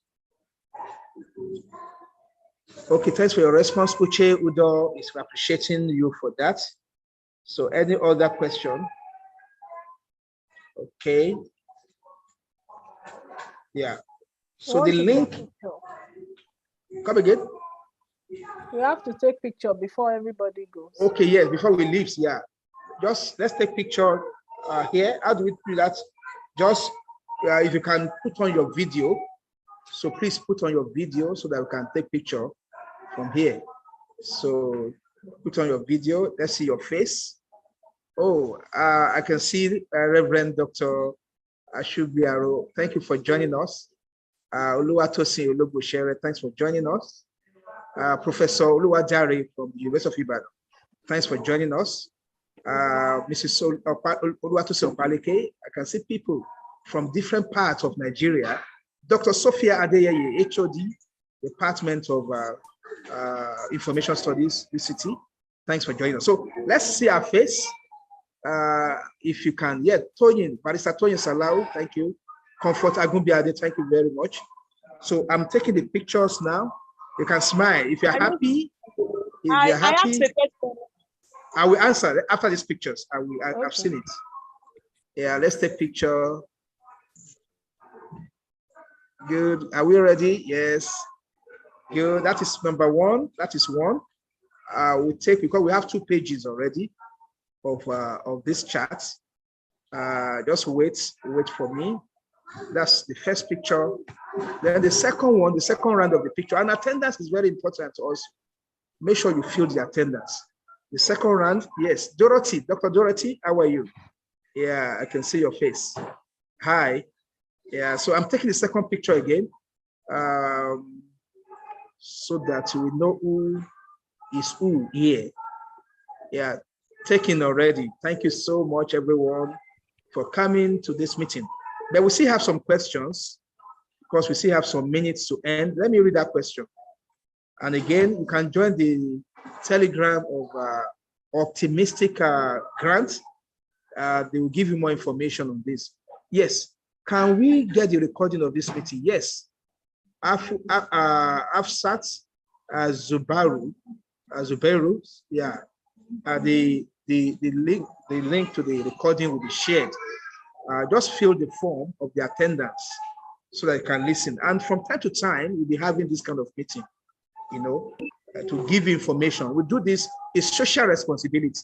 A: Okay, thanks for your response, Uche. Udo is appreciating you for that. So any other question? Okay. Yeah. So the link. Come again?
C: We have to take picture before everybody goes.
A: Okay, yes, before we leave, yeah. Just let's take picture here. How do we do that? Just if you can put on your video. So please put on your video so that we can take picture from here. So put on your video. Let's see your face. Oh, I can see Reverend Dr. Ashubiaro. Thank you for joining us. Oluwatosin Ologoshere, thanks for joining us. Professor Oluwadare from the University of Ibadan, thanks for joining us. Mrs. Oluwatosin Opaleke, I can see people from different parts of Nigeria. Dr. Sophia Adeyeye, HOD, Department of Information Studies, UCT, thanks for joining us. So let's see our face. If you can, yeah, Toyin, Barrister Toyin Salau, thank you. Comfort Agumbiade, thank you very much. So I'm taking the pictures now. You can smile. If you're happy, I will answer after these pictures. I've seen it. Yeah, let's take picture. Good. Are we ready? Yes. Good. That is number one. That is one. We take, because we have 2 pages already of this chart. Just wait for me. That's the first picture. Then the second one, the second round of the picture. And attendance is very important to us. Make sure you fill the attendance. The second round, yes. Dorothy, Dr. Dorothy, how are you? Yeah, I can see your face. Hi. Yeah, so I'm taking the second picture again, so that we know who is who here. Yeah, taken already. Thank you so much, everyone, for coming to this meeting. But we still have some questions because we still have some minutes to end. Let me read that question. And again, you can join the Telegram of Optimistic Grant. They will give you more information on this. Yes. Can we get the recording of this meeting? Yes. Afsat Zubairu, yeah. The link to the recording will be shared. Just fill the form of the attendance so that you can listen. And from time to time, we'll be having this kind of meeting, to give information. We do this, it's social responsibility,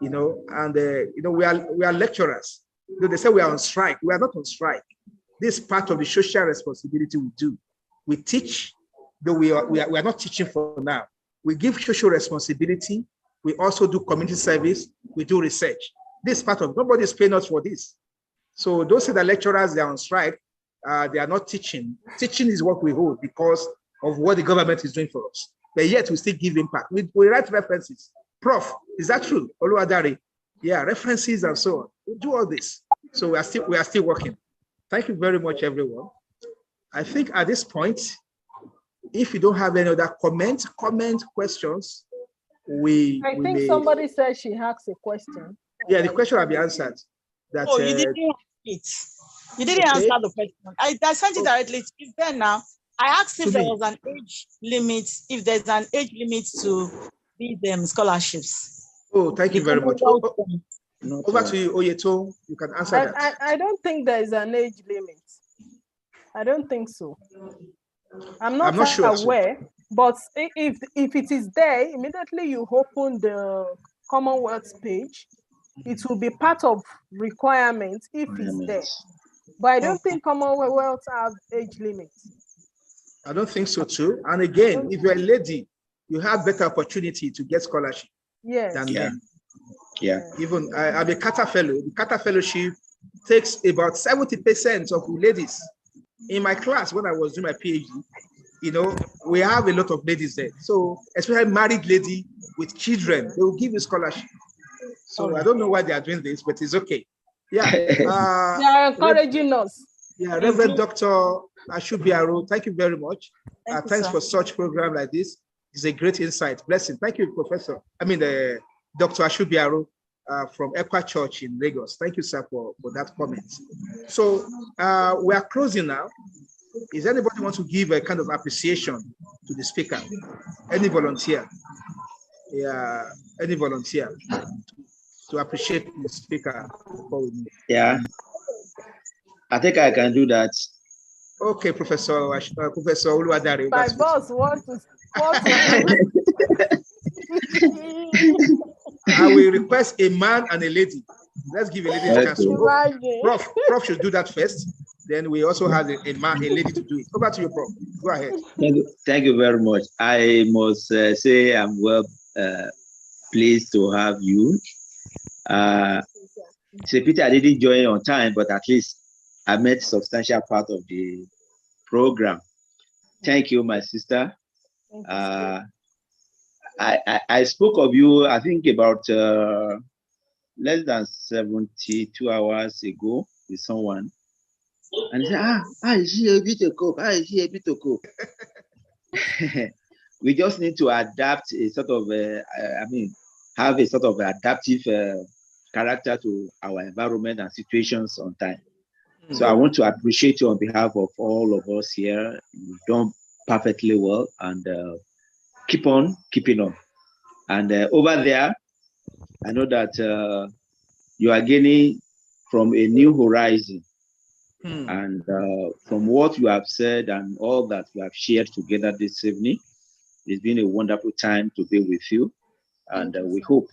A: and we are lecturers. They say we are on strike. We are not on strike. This is part of the social responsibility we do. We teach, though we are not teaching for now. We give social responsibility. We also do community service. We do research. This part of, nobody is paying us for this. So those are the lecturers, they are on strike. They are not teaching. Teaching is what we hold because of what the government is doing for us. But yet we still give impact. We write references. Prof, is that true? Oluwadare? Yeah, references and so on. We do all this. So we are still working. Thank you very much, everyone. I think at this point, if you don't have any other questions,
C: I think somebody said she asked a question.
A: Yeah, the question will be answered. That,
H: you didn't it. You didn't answer the question. I sent it directly. It's there now. I asked if there was an age limit, if there's an age limit to these scholarships.
A: Oh, thank you very much. Over to you, Oyetoun. You can answer that.
C: I don't think there is an age limit. I don't think so. I'm not sure aware, but if it is there, immediately you open the Commonwealth page, it will be part of requirements if it's there. But I don't think Commonwealth have age limits.
A: I don't think so too. And again, if you're a lady, you have better opportunity to get scholarship than men.
E: Yeah.
A: Even I'm a Carter Fellow. The Carter Fellowship takes about 70% of ladies. In my class, when I was doing my PhD, we have a lot of ladies there. So especially married lady with children, they will give you scholarship. So I don't know why they are doing this, but it's okay. Yeah.
C: They are encouraging us.
A: Yeah, Reverend Dr. Ashubiaro, thank you very much. Thanks for such program like this. It's a great insight. Blessing. Thank you, Professor. Dr. Ashubiaro from Ekwa Church in Lagos. Thank you, sir, for that comment. So we are closing now. Is anybody want to give a kind of appreciation to the speaker? Any volunteer? Yeah, any volunteer to appreciate the speaker before we move?
E: Yeah, I think I can do that.
A: Okay, Professor Oluwadare.
C: My boss wants to.
A: I will request a man and a lady. Let's give a lady a chance. Prof should do that first. Then we also have a lady to do it. Over to you, Prof. Go ahead.
E: Thank you very much. I must say I'm well pleased to have you. It's a pity I didn't join on time, but at least I met substantial part of the program. Thank you, my sister. I spoke of you, I think about less than 72 hours ago with someone. And he said, is she able to cope? How is she able to cope? We just need to adapt a sort of, have a sort of adaptive character to our environment and situations on time. So I want to appreciate you on behalf of all of us here. You've done perfectly well, and keep on keeping on. And over there, I know that you are gaining from a new horizon. And from what you have said and all that you have shared together this evening, it's been a wonderful time to be with you. And we hope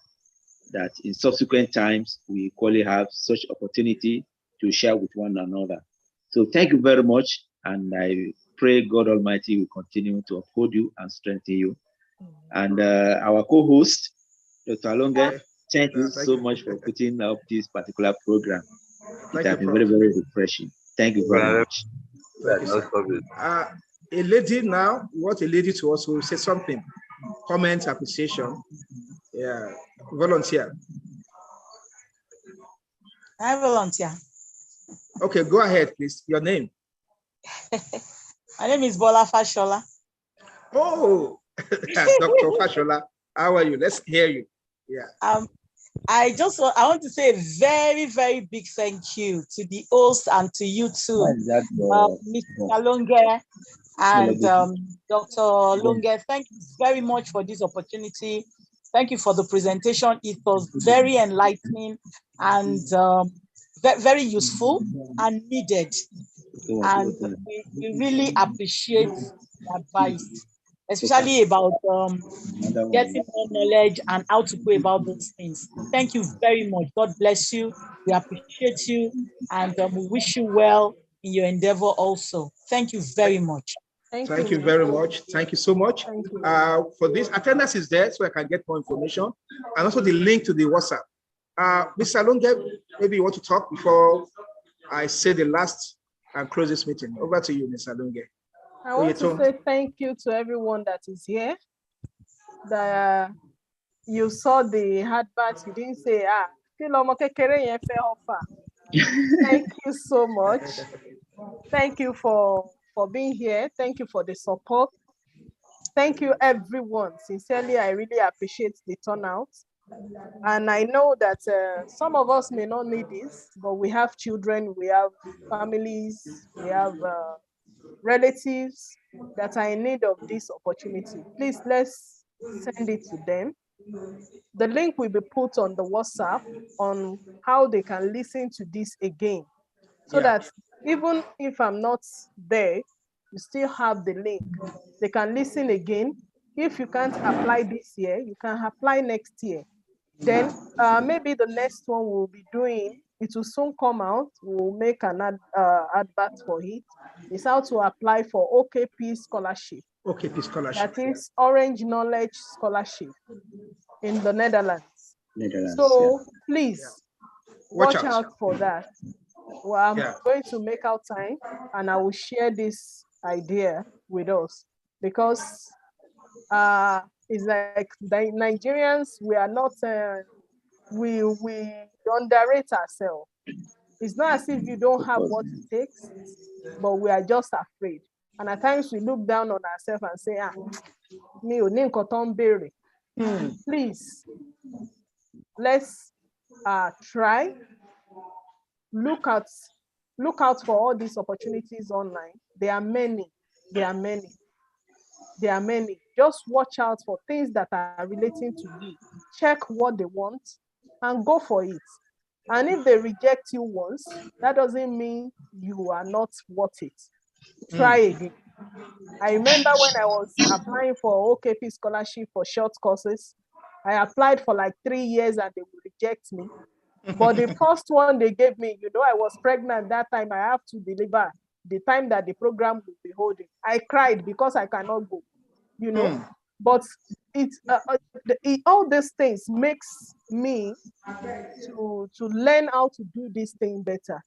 E: that in subsequent times, we equally have such opportunity to share with one another. So thank you very much. And I pray God Almighty will continue to uphold you and strengthen you. And our co-host, Dr. Alonge, thank you so much for putting up this particular program. It has been very, very refreshing. Thank you very much.
A: Thank you, a lady now, what a lady to also say something, comment, appreciation. Yeah, volunteer.
H: I volunteer.
A: Okay, go ahead, please. Your name.
H: My name is Bola Fashola.
A: Oh, Dr. Fashola, how are you? Let's hear you. Yeah.
H: I want to say a very, very big thank you to the host and to you too, Mr. Alonge and Dr. Alonge. Thank you very much for this opportunity. Thank you for the presentation. It was very enlightening and very useful and needed. And we really appreciate the advice, especially about getting more knowledge and how to go about those things. Thank you very much. God bless you. We appreciate you, and we wish you well in your endeavor also. Thank you very much.
A: Thank you very much. Thank you so much. For this, attendance is there so I can get more information, and also the link to the WhatsApp. Mr. Alonge, maybe you want to talk before I say the last and close this meeting. Over to you, Mr. Alonge.
C: I want to say thank you to everyone that is here. You saw the advert, you didn't say, thank you so much. Thank you for being here. Thank you for the support. Thank you, everyone. Sincerely, I really appreciate the turnout. And I know that some of us may not need this, but we have children, we have families, we have relatives that are in need of this opportunity. Please, let's send it to them. The link will be put on the WhatsApp on how they can listen to this again. So that even if I'm not there, you still have the link. They can listen again. If you can't apply this year, you can apply next year. Then maybe the next one we'll be doing, it will soon come out. We'll make an advert for it. It's how to apply for OKP scholarship.
A: OKP scholarship.
C: That is Orange Knowledge Scholarship in the Netherlands. So please watch out for that. Well, I'm going to make out time and I will share this idea with us, because it's like the Nigerians, we are not, we underrate ourselves. It's not as if you don't have what it takes, but we are just afraid. And at times we look down on ourselves and say, me ò ní nǹkan tó ń béèrè. Please, let's try. Look out for all these opportunities online. There are many. Just watch out for things that are relating to you. Check what they want and go for it. And if they reject you once, that doesn't mean you are not worth it. Try again. I remember when I was applying for OKP scholarship for short courses, I applied for like 3 years and they would reject me. But the first one they gave me, I was pregnant that time, I have to deliver the time that the program will be holding. I cried because I cannot go, But all these things makes me to learn how to do this thing better.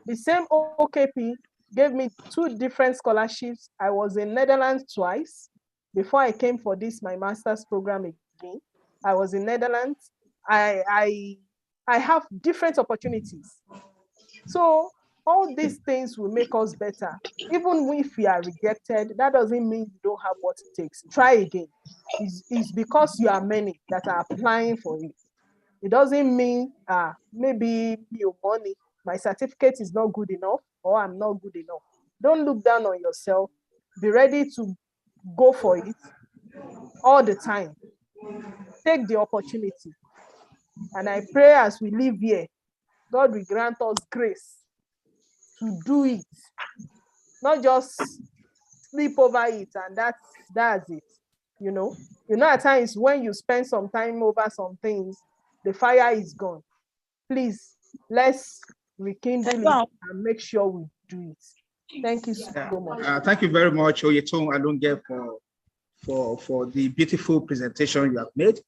C: The same OKP gave me 2 different scholarships. I was in Netherlands twice. Before I came for this, my master's program again, I was in Netherlands. I have different opportunities. So all these things will make us better. Even if we are rejected, that doesn't mean you don't have what it takes. Try again. It's because you are many that are applying for it. It doesn't mean maybe your money, my certificate is not good enough or I'm not good enough. Don't look down on yourself. Be ready to go for it all the time. Take the opportunity. And I pray as we live here, God will grant us grace to do it. Not just sleep over it and that's it. At times when you spend some time over some things, the fire is gone. Please, let's rekindle it and make sure we do it. Thank you so much.
A: Thank you very much, Oyetoun Alonge, for the beautiful presentation you have made.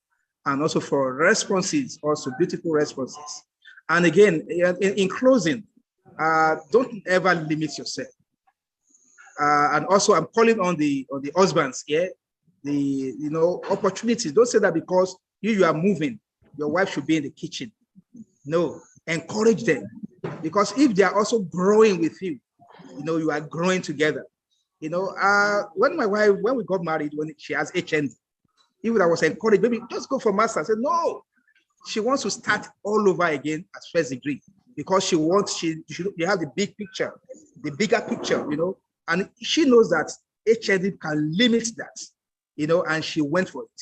A: and also for responses, also beautiful responses. And again, in closing, don't ever limit yourself. And also, I'm calling on the husbands here, opportunities. Don't say that because you are moving, your wife should be in the kitchen. No, encourage them, because if they are also growing with you, you are growing together. When we got married, when she has HND, even I was encouraged, maybe just go for master. I said, no, she wants to start all over again at first degree, because she have the big picture, the bigger picture, and she knows that HND can limit that, and she went for it.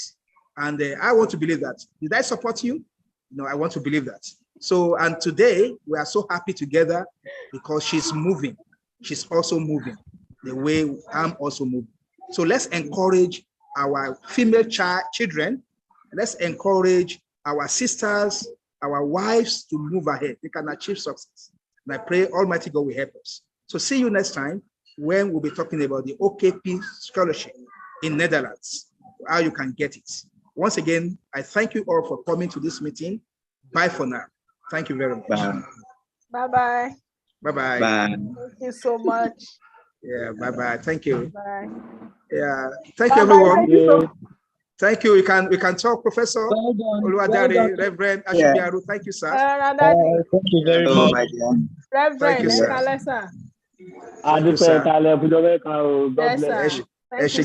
A: And I want to believe that. Did I support you? No, I want to believe that. So, and today we are so happy together because she's moving. She's also moving the way I'm also moving. So let's encourage our female children. Let's encourage our sisters, our wives to move ahead. They can achieve success. And I pray Almighty God will help us. So see you next time when we'll be talking about the OKP scholarship in Netherlands, how you can get it. Once again, I thank you all for coming to this meeting. Bye for now. Thank you very much.
C: Bye-bye.
A: Bye-bye.
E: Bye.
C: Thank you so much.
A: Yeah, bye-bye. Thank you.
C: Bye.
A: Yeah, thank
C: Bye
A: you,
C: bye.
A: everyone.
C: Thank you so much.
A: Thank you. We can talk, Professor Oluwadare, Reverend Ashibiaru. Thank you, sir.
J: Thank you very
E: Oh,
J: much.
E: my dear.
C: Reverend,
A: Thank you, sir.
C: Thank you, sir.
A: Thank you, sir.
J: God
C: Yes,
J: bless
C: sir.
J: you.
C: Thank you,